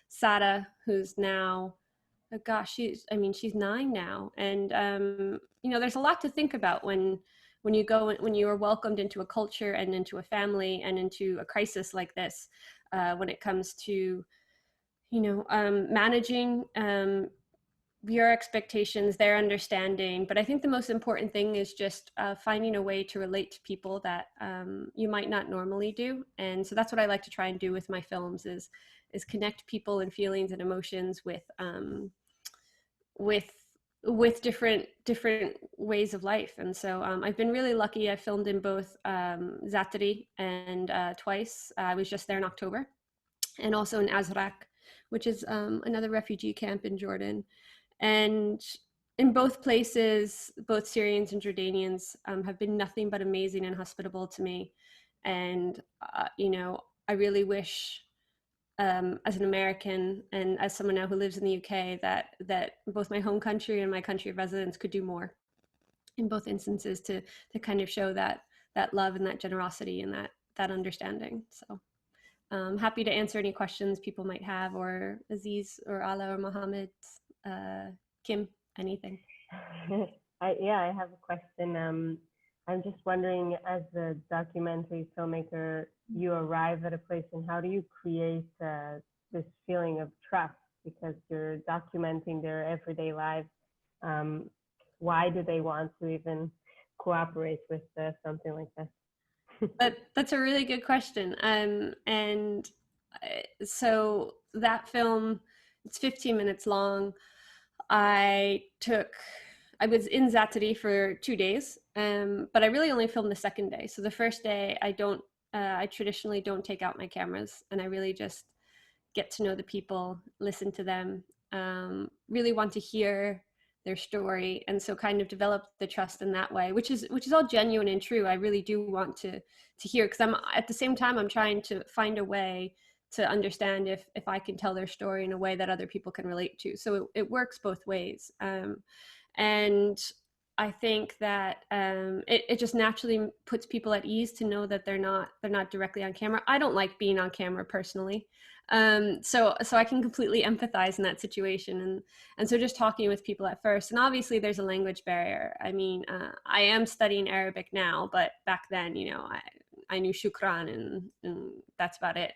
Sada, who's now, oh gosh, she's 9 now. And you know, there's a lot to think about when you are welcomed into a culture and into a family and into a crisis like this, when it comes to, you know, managing your expectations, their understanding. But I think the most important thing is just finding a way to relate to people that you might not normally do. And so that's what I like to try and do with my films is connect people and feelings and emotions with different ways of life. And so I've been really lucky. I filmed in both Zatari and twice. I was just there in October, and also in Azraq, which is another refugee camp in Jordan. And in both places, both Syrians and Jordanians have been nothing but amazing and hospitable to me. And, you know, I really wish, as an American and as someone now who lives in the UK, that both my home country and my country of residence could do more in both instances to kind of show that love and that generosity and that understanding. So happy to answer any questions people might have, or Aziz or Ala or Mohammed, Kim, anything. I have a question. I'm just wondering, as a documentary filmmaker, you arrive at a place, and how do you create this feeling of trust? Because you're documenting their everyday lives. Why do they want to even cooperate with something like this? That's a really good question. And so that film, it's 15 minutes long. I was in Zatari for 2 days, but I really only filmed the second day. So the first day, I traditionally don't take out my cameras, and I really just get to know the people, listen to them, really want to hear their story, and so kind of develop the trust in that way, which is all genuine and true. I really do want to hear, because I'm at the same time I'm trying to find a way to understand if I can tell their story in a way that other people can relate to. So it works both ways. And I think that it just naturally puts people at ease to know that they're not directly on camera. I don't like being on camera personally. So I can completely empathize in that situation. And so just talking with people at first, and obviously there's a language barrier. I mean, I am studying Arabic now, but back then, you know, I knew shukran and that's about it.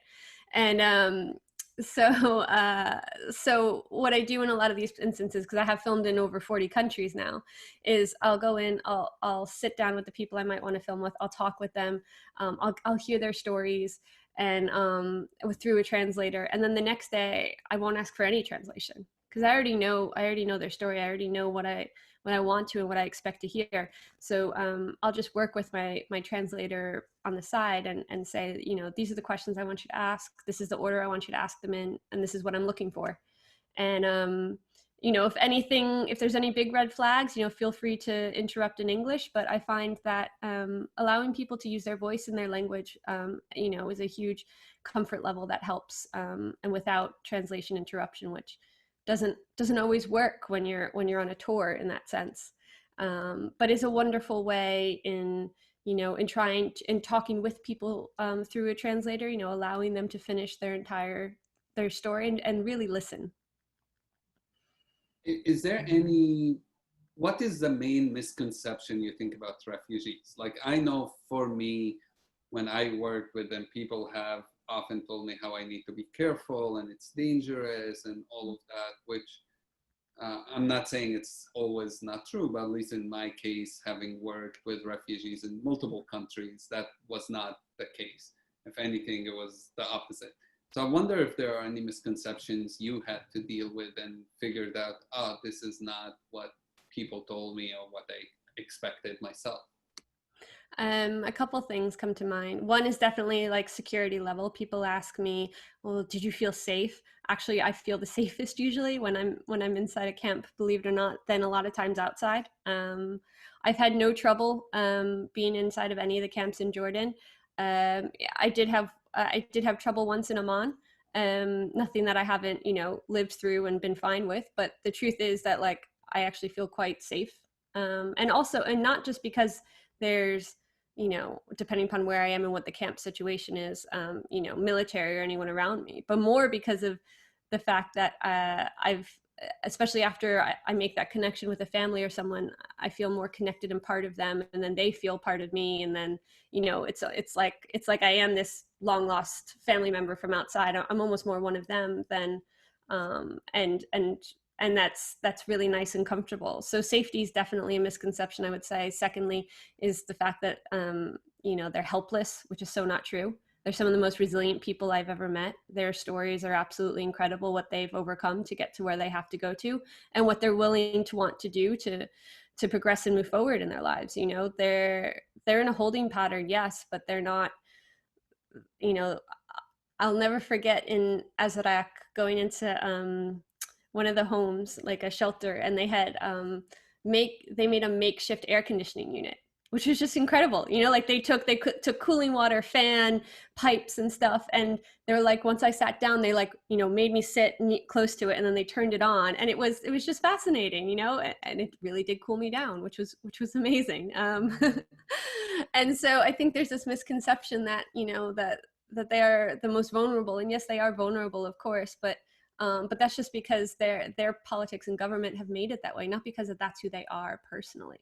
And so what I do in a lot of these instances, because I have filmed in over 40 countries now, is I'll go in, I'll sit down with the people I might want to film with, I'll talk with them, I'll hear their stories, and through a translator, and then the next day I won't ask for any translation, because I already know their story. I already know what I want to and what I expect to hear. So I'll just work with my translator on the side and say, you know, these are the questions I want you to ask. This is the order I want you to ask them in, and this is what I'm looking for. And you know, if there's any big red flags, you know, feel free to interrupt in English. But I find that allowing people to use their voice in their language, you know, is a huge comfort level that helps, and without translation interruption, which doesn't always work when you're on a tour in that sense, but is a wonderful way in talking with people through a translator, you know, allowing them to finish their story and really listen. Is there what is the main misconception you think about refugees? Like, I know for me, when I work with them, people have often told me how I need to be careful and it's dangerous and all of that, which I'm not saying it's always not true, but at least in my case, having worked with refugees in multiple countries, that was not the case. If anything, it was the opposite. So I wonder if there are any misconceptions you had to deal with and figured out, oh, this is not what people told me or what I expected myself. A couple things come to mind. One is definitely like security level. People ask me, well, did you feel safe? Actually, I feel the safest usually when I'm inside a camp, believe it or not, than a lot of times outside. I've had no trouble being inside of any of the camps in Jordan. I did have trouble once in Amman. Nothing that I haven't, you know, lived through and been fine with. But the truth is that, like, I actually feel quite safe. And not just because there's, you know, depending upon where I am and what the camp situation is, you know, military or anyone around me, but more because of the fact that especially after I make that connection with a family or someone, I feel more connected and part of them, and then they feel part of me, and then, you know, it's like I am this long lost family member from outside. I'm almost more one of them than, and that's really nice and comfortable. So safety is definitely a misconception, I would say. Secondly is the fact that, you know, they're helpless, which is so not true. They're some of the most resilient people I've ever met. Their stories are absolutely incredible, what they've overcome to get to where they have to go to, and what they're willing to want to do to progress and move forward in their lives. You know, they're in a holding pattern, yes, but they're not, you know, I'll never forget in Azraq going into one of the homes, like a shelter, and they had they made a makeshift air conditioning unit, which was just incredible. You know, like they took cooling water, fan, pipes and stuff. And they're like, once I sat down, they, like, you know, made me sit close to it, and then they turned it on. And it was just fascinating, you know, and it really did cool me down, which was amazing. And so I think there's this misconception that, you know, that they are the most vulnerable. And yes, they are vulnerable, of course, but that's just because their politics and government have made it that way, not because that's who they are personally.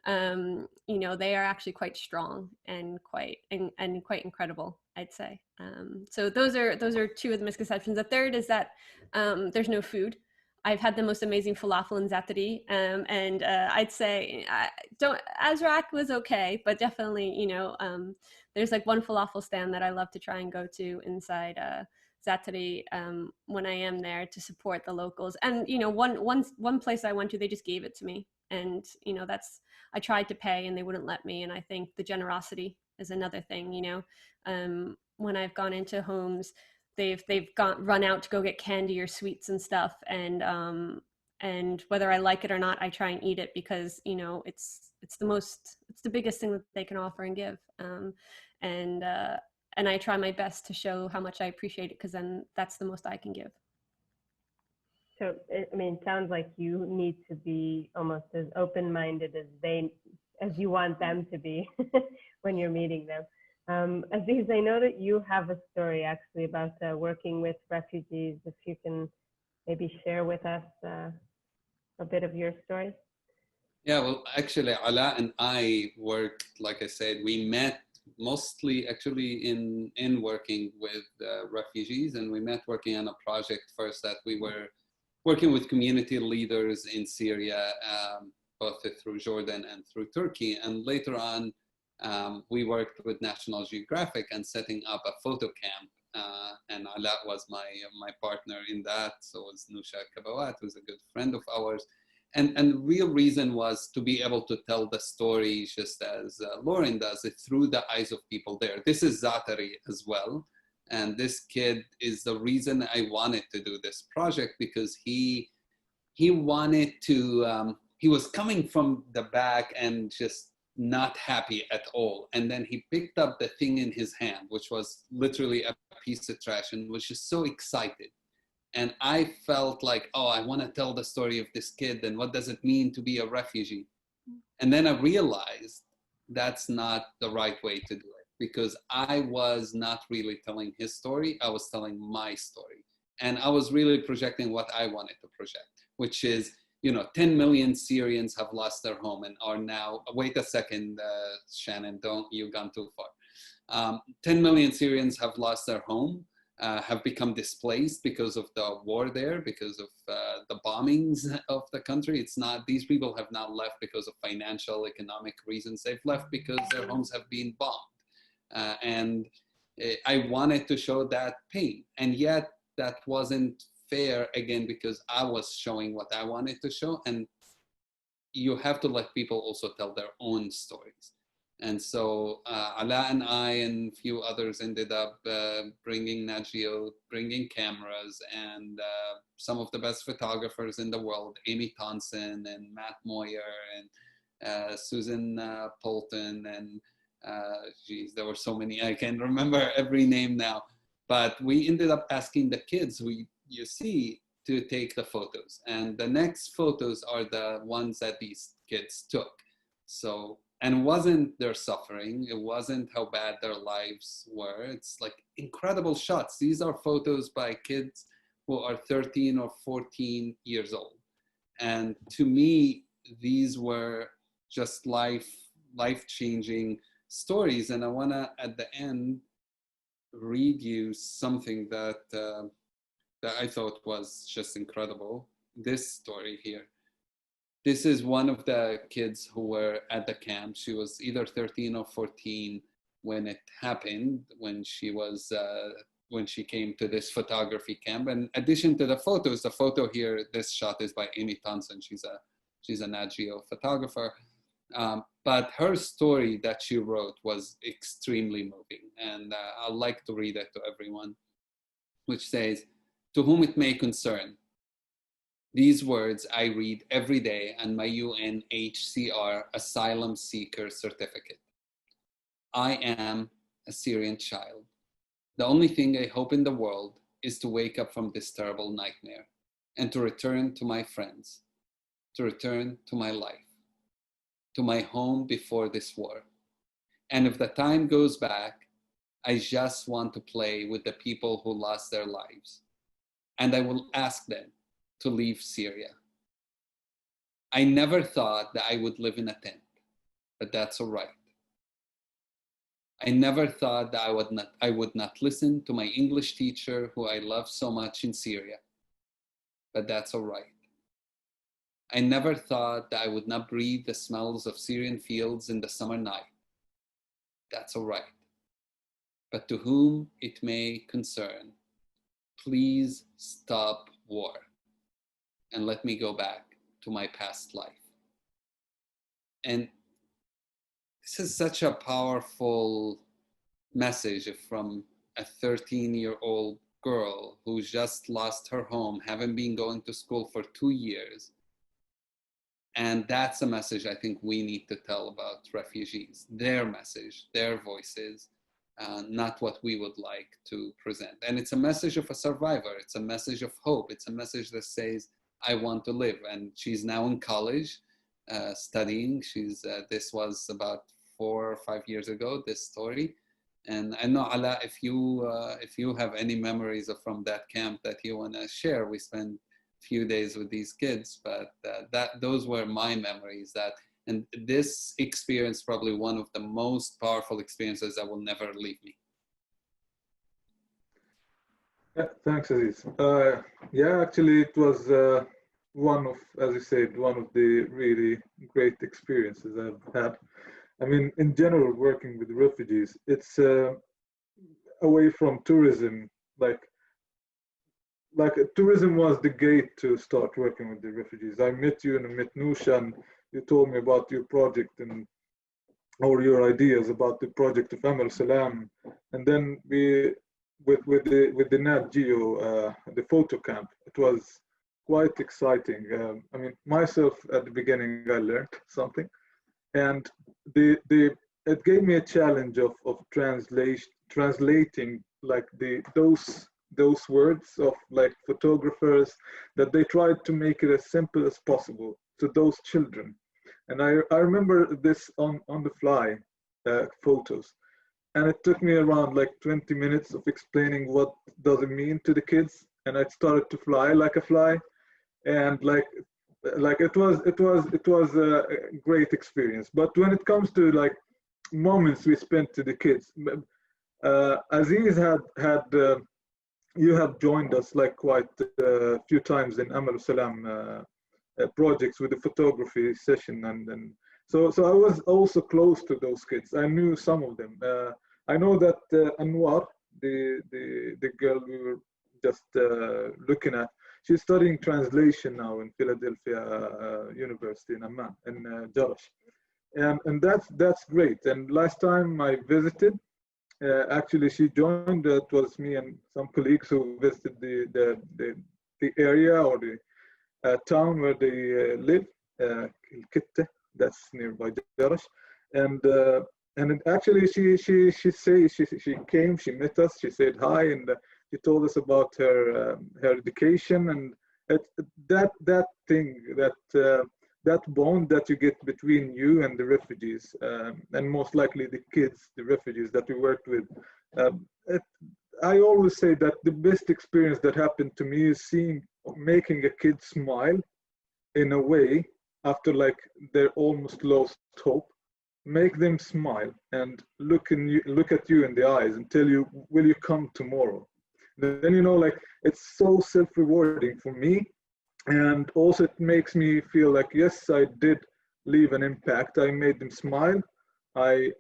You know, they are actually quite strong and quite incredible, I'd say. So those are two of the misconceptions. The third is that there's no food. I've had the most amazing falafel in Zatari, and I'd say Azraq was okay, but definitely, you know, there's like one falafel stand that I love to try and go to inside Zatari when I am there to support the locals. And, you know, one place I went to, they just gave it to me. And, you know, I tried to pay and they wouldn't let me. And I think the generosity is another thing, you know. When I've gone into homes, they've run out to go get candy or sweets and stuff. And and whether I like it or not, I try and eat it because, you know, it's the biggest thing that they can offer and give. And I try my best to show how much I appreciate it, because then that's the most I can give. So, I mean, it sounds like you need to be almost as open-minded as you want them to be when you're meeting them. Aziz, I know that you have a story actually about working with refugees. If you can maybe share with us a bit of your story. Yeah, well, actually, Ala and I worked, like I said, we met mostly actually in working with refugees, and we met working on a project first that we were working with community leaders in Syria, both through Jordan and through Turkey. And later on, we worked with National Geographic and setting up a photo camp. And Ala was my partner in that. So was Nusha Kabawat, who's a good friend of ours. And the real reason was to be able to tell the story just as Lauren does it, through the eyes of people there. This is Zatari as well. And this kid is the reason I wanted to do this project, because he wanted to, he was coming from the back and just not happy at all. And then he picked up the thing in his hand, which was literally a piece of trash, and was just so excited. And I felt like, oh, I want to tell the story of this kid and what does it mean to be a refugee. And then I realized that's not the right way to do it, because I was not really telling his story. I was telling my story. And I was really projecting what I wanted to project, which is, you know, 10 million Syrians have lost their home and are now, wait a second, Shannon, you've gone too far. 10 million Syrians have lost their home, have become displaced because of the war there, because of the bombings of the country. It's not, these people have not left because of financial, economic reasons. They've left because their homes have been bombed. And I wanted to show that pain. And yet that wasn't fair, again, because I was showing what I wanted to show. And you have to let people also tell their own stories. And so Ala and I and a few others ended up bringing Nagio, bringing cameras, and some of the best photographers in the world, Amy Thompson and Matt Moyer and Susan Polton, and geez, there were so many, I can't remember every name now. But we ended up asking the kids who you see to take the photos. And the next photos are the ones that these kids took. So, and it wasn't their suffering, it wasn't how bad their lives were. It's like incredible shots. These are photos by kids who are 13 or 14 years old. And to me, these were just life-changing stories. And I wanna, at the end, read you something that I thought was just incredible. This story here. This is one of the kids who were at the camp. She was either 13 or 14 when it happened, when she came to this photography camp. And in addition to the photos, the photo here, this shot is by Amy Thompson. She's a Nat Geo photographer. But her story that she wrote was extremely moving. And I'd like to read it to everyone, which says, "To whom it may concern, these words I read every day on my UNHCR asylum seeker certificate. I am a Syrian child. The only thing I hope in the world is to wake up from this terrible nightmare and to return to my friends, to return to my life, to my home before this war. And if the time goes back, I just want to play with the people who lost their lives. And I will ask them to leave Syria. I never thought that I would live in a tent, but that's all right. I never thought that I would not listen to my English teacher who I love so much in Syria, but that's all right. I never thought that I would not breathe the smells of Syrian fields in the summer night. That's all right. But to whom it may concern, please stop war and let me go back to my past life." And this is such a powerful message from a 13-year-old girl who just lost her home, haven't been going to school for 2 years. And that's a message I think we need to tell about refugees, their message, their voices, not what we would like to present. And it's a message of a survivor. It's a message of hope. It's a message that says, I want to live. And she's now in college studying. This was about 4 or 5 years ago, this story. And I know, Ala, if you have any memories from that camp that you want to share, we spent a few days with these kids, but those were my memories. And this experience, probably one of the most powerful experiences that will never leave me. Yeah, thanks, Aziz. Yeah, actually, it was one of, as you said, one of the really great experiences I've had. I mean, in general, working with refugees, it's away from tourism. Like tourism was the gate to start working with the refugees. I met you and I met Nusha, and you told me about your project or your ideas about the project of Amal Salam, and then we with the Nat Geo, the photo camp. It was quite exciting. I mean, myself at the beginning, I learned something, and it gave me a challenge of translating like those words of like photographers, that they tried to make it as simple as possible to those children. And I remember this on the fly photos, and it took me around like 20 minutes of explaining what does it mean to the kids, and I started to fly like a fly, and like it was a great experience. But when it comes to like moments we spent to the kids, Aziz had you have joined us like quite a few times in Amal Salam projects with the photography session, and so I was also close to those kids. I knew some of them. I know that Anwar, the girl we were just looking at, she's studying translation now in Philadelphia University in Amman, in Jarash, and that's great. And last time I visited, actually she joined. It was me and some colleagues who visited the area or the town where they live, Kitte, that's nearby Jarash, and actually she came, she met us, she said hi, and she told us about her education, and that bond that you get between you and the refugees, and most likely the kids, the refugees that we worked with. I always say that the best experience that happened to me is making a kid smile in a way after like they're almost lost hope. Make them smile and look at you in the eyes and tell you, will you come tomorrow? Then, you know, like it's so self-rewarding for me, and also it makes me feel like, yes, I did leave an impact. I made them smile. I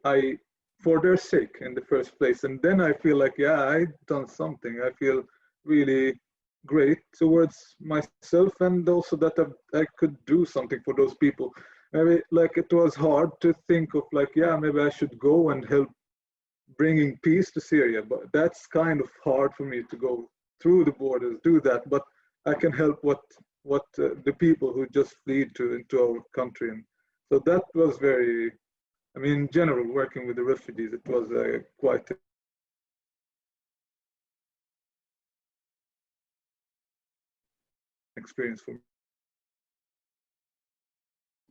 for their sake in the first place, and then I feel like, yeah, I've done something. I feel really great towards myself, and also that I could do something for those people. Maybe like it was hard to think of like, yeah, maybe I should go and help bringing peace to Syria, but that's kind of hard for me to go through the borders, do that. But I can help what the people who just fled into our country, and so that was very. I mean, in general, working with the refugees, it was quite an experience for me.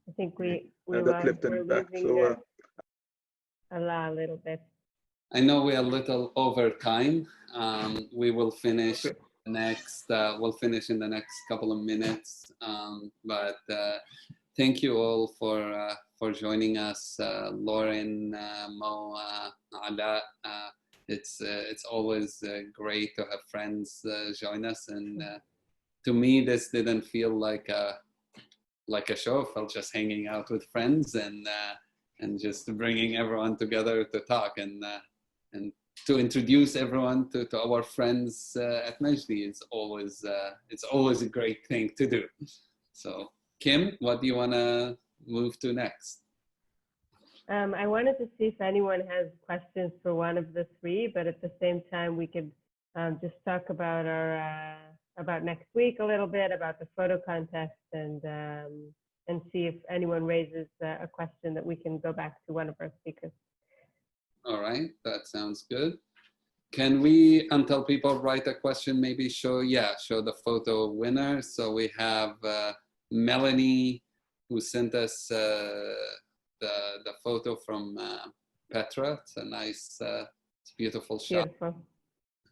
I think we That left an impact. So a little bit. I know we are a little over time. We will finish next. We'll finish in the next couple of minutes. But thank you all for joining us, Lauren, Mo, Ala. It's always great to have friends join us, and to me, this didn't feel like a show. It felt just hanging out with friends and just bringing everyone together to talk and to introduce everyone to our friends at Majdi. It's always a great thing to do. So, Kim, what do you want to move to next? I wanted to see if anyone has questions for one of the three, but at the same time, we could just talk about about next week a little bit, about the photo contest, and see if anyone raises a question that we can go back to one of our speakers. All right, that sounds good. Can we, until people write a question, maybe show the photo winner? So we have Melanie, who sent us the photo from Petra. It's a nice, it's a beautiful shot. Beautiful.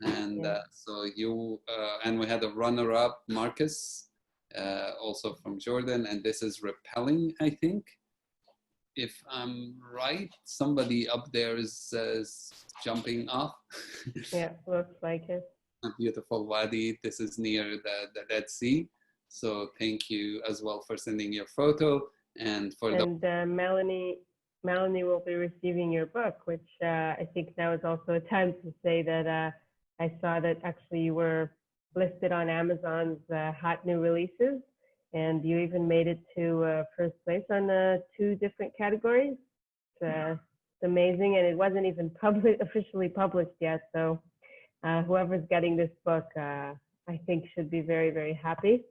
And so you, and we had a runner-up, Marcus, also from Jordan, and this is repelling, I think. If I'm right, somebody up there is jumping off. Yeah, looks like it. A beautiful wadi. This is near the Dead Sea. So thank you as well for sending your photo, and for Melanie will be receiving your book, which I think now is also a time to say that I saw that actually you were listed on Amazon's hot new releases, and you even made it to first place on 2 different categories. It's amazing, and it wasn't even officially published yet. So whoever's getting this book, I think should be very, very happy.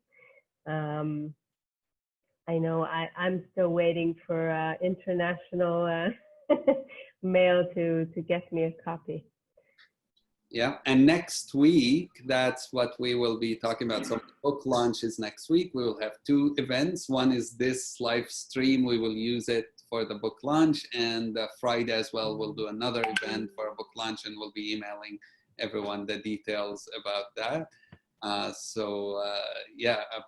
I know I'm still waiting for international mail to get me a copy. Yeah, and next week, that's what we will be talking about. So book launch is next week. We will have 2 events. One is this live stream. We will use it for the book launch, and Friday as well, we'll do another event for a book launch, and we'll be emailing everyone the details about that.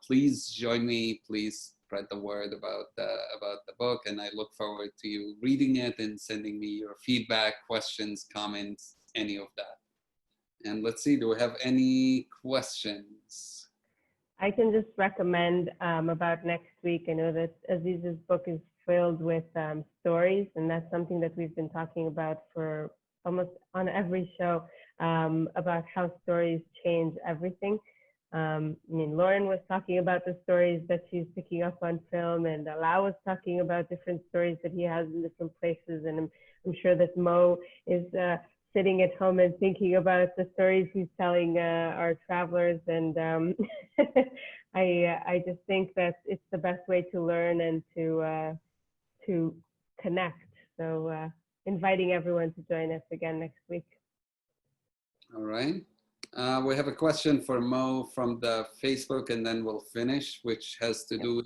Please join me. Please spread the word about the book, and I look forward to you reading it and sending me your feedback, questions, comments, any of that. And let's see, do we have any questions? I can just recommend about next week. I know that Aziz's book is filled with stories, and that's something that we've been talking about for almost on every show, about how stories change everything. I mean, Lauren was talking about the stories that she's picking up on film, and Alaa was talking about different stories that he has in different places. And I'm sure that Mo is sitting at home and thinking about the stories he's telling our travelers. And I just think that it's the best way to learn and to connect. So inviting everyone to join us again next week. All right. We have a question for Mo from the Facebook, and then we'll finish, which has to do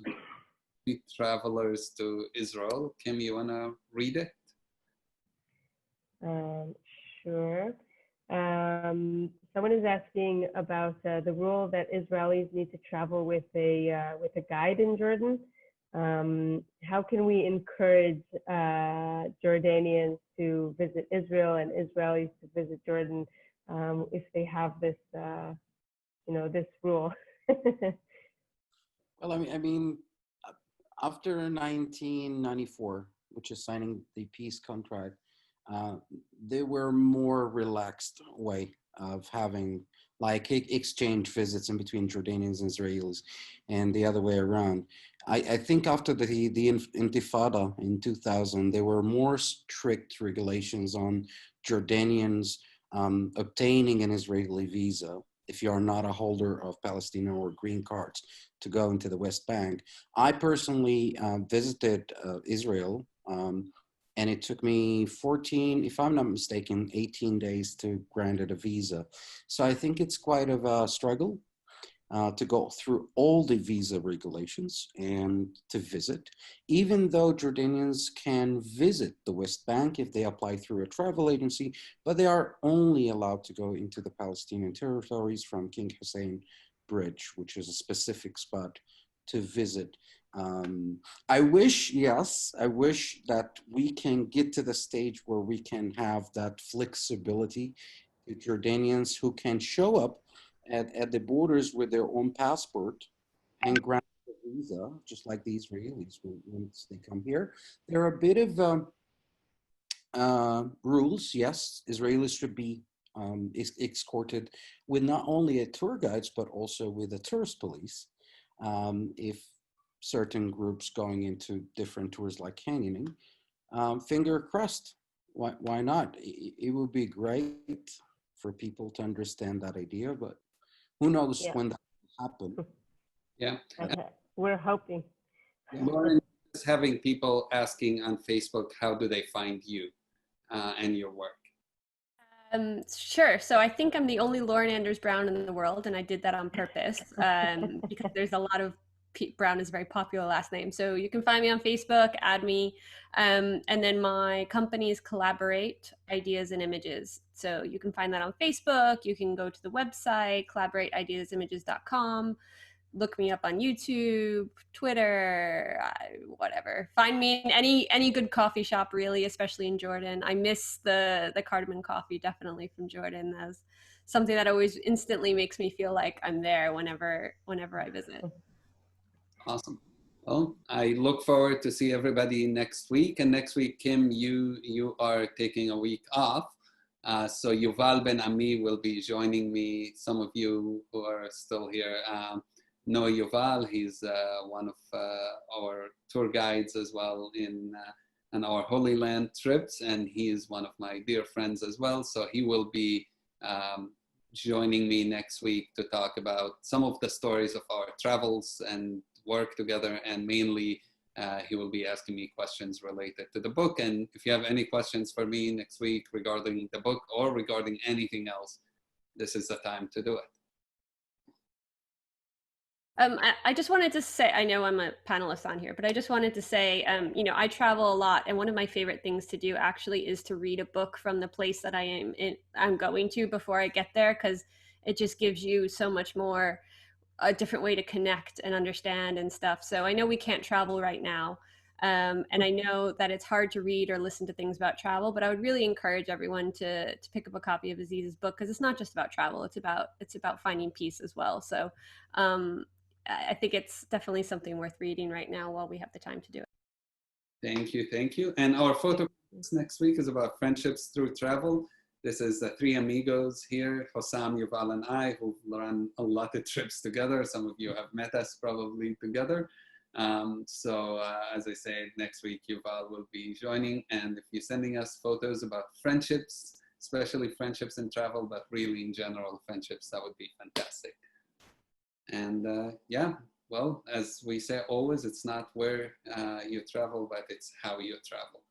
with travelers to Israel. Kim, you want to read it? Sure. Someone is asking about the rule that Israelis need to travel with a guide in Jordan. How can we encourage Jordanians to visit Israel and Israelis to visit Jordan if they have this, this rule? Well, I mean, after 1994, which is signing the peace contract, there were more relaxed way of having like exchange visits in between Jordanians and Israelis, and the other way around. I think after the Intifada in 2000, there were more strict regulations on Jordanians obtaining an Israeli visa if you are not a holder of Palestinian or green cards to go into the West Bank. I personally visited Israel, and it took me 14, if I'm not mistaken, 18 days to grant it a visa. So I think it's quite of a struggle to go through all the visa regulations and to visit, even though Jordanians can visit the West Bank if they apply through a travel agency, but they are only allowed to go into the Palestinian territories from King Hussein Bridge, which is a specific spot to visit. I wish that we can get to the stage where we can have that flexibility to Jordanians who can show up at the borders with their own passport and grant a visa, just like the Israelis once they come here. There are a bit of rules. Yes, Israelis should be escorted with not only a tour guides, but also with a tourist police. If certain groups going into different tours like canyoning, finger crossed, why not? It would be great for people to understand that idea, but who knows Yeah. when that will happen. Yeah. Okay. We're hoping. Lauren is having people asking on Facebook, how do they find you and your work? Sure. So I think I'm the only Lauren Anders Brown in the world, and I did that on purpose because there's a lot of Brown is a very popular last name. So you can find me on Facebook, add me, and then my companies Collaborate Ideas and Images. So you can find that on Facebook. You can go to the website collaborateideasimages.com. Look me up on YouTube, Twitter, whatever. Find me in any good coffee shop, really, especially in Jordan. I miss the cardamom coffee definitely from Jordan. That's something that always instantly makes me feel like I'm there whenever I visit. Awesome. Well, I look forward to see everybody next week. And next week, Kim, you are taking a week off. So Yuval Ben Ami will be joining me. Some of you who are still here know Yuval. He's one of our tour guides as well in our Holy Land trips, and he is one of my dear friends as well. So he will be joining me next week to talk about some of the stories of our travels and work together, and mainly he will be asking me questions related to the book. And if you have any questions for me next week regarding the book or regarding anything else, this is the time to do it. I just wanted to say, I know I'm a panelist on here, but I just wanted to say, I travel a lot, and one of my favorite things to do actually is to read a book from the place that I'm going to before I get there, because it just gives you so much more, a different way to connect and understand and stuff. So I know we can't travel right now. And I know that it's hard to read or listen to things about travel, but I would really encourage everyone to pick up a copy of Aziz's book, because it's not just about travel. It's about finding peace as well. So I think it's definitely something worth reading right now while we have the time to do it. Thank you, thank you. And our photo next week is about friendships through travel. This is the three amigos here, Hossam, Yuval, and I, who've run a lot of trips together. Some of you have met us probably together. As I said, next week Yuval will be joining, and if you're sending us photos about friendships, especially friendships in travel, but really in general friendships, that would be fantastic. And yeah, well, as we say always, it's not where you travel, but it's how you travel.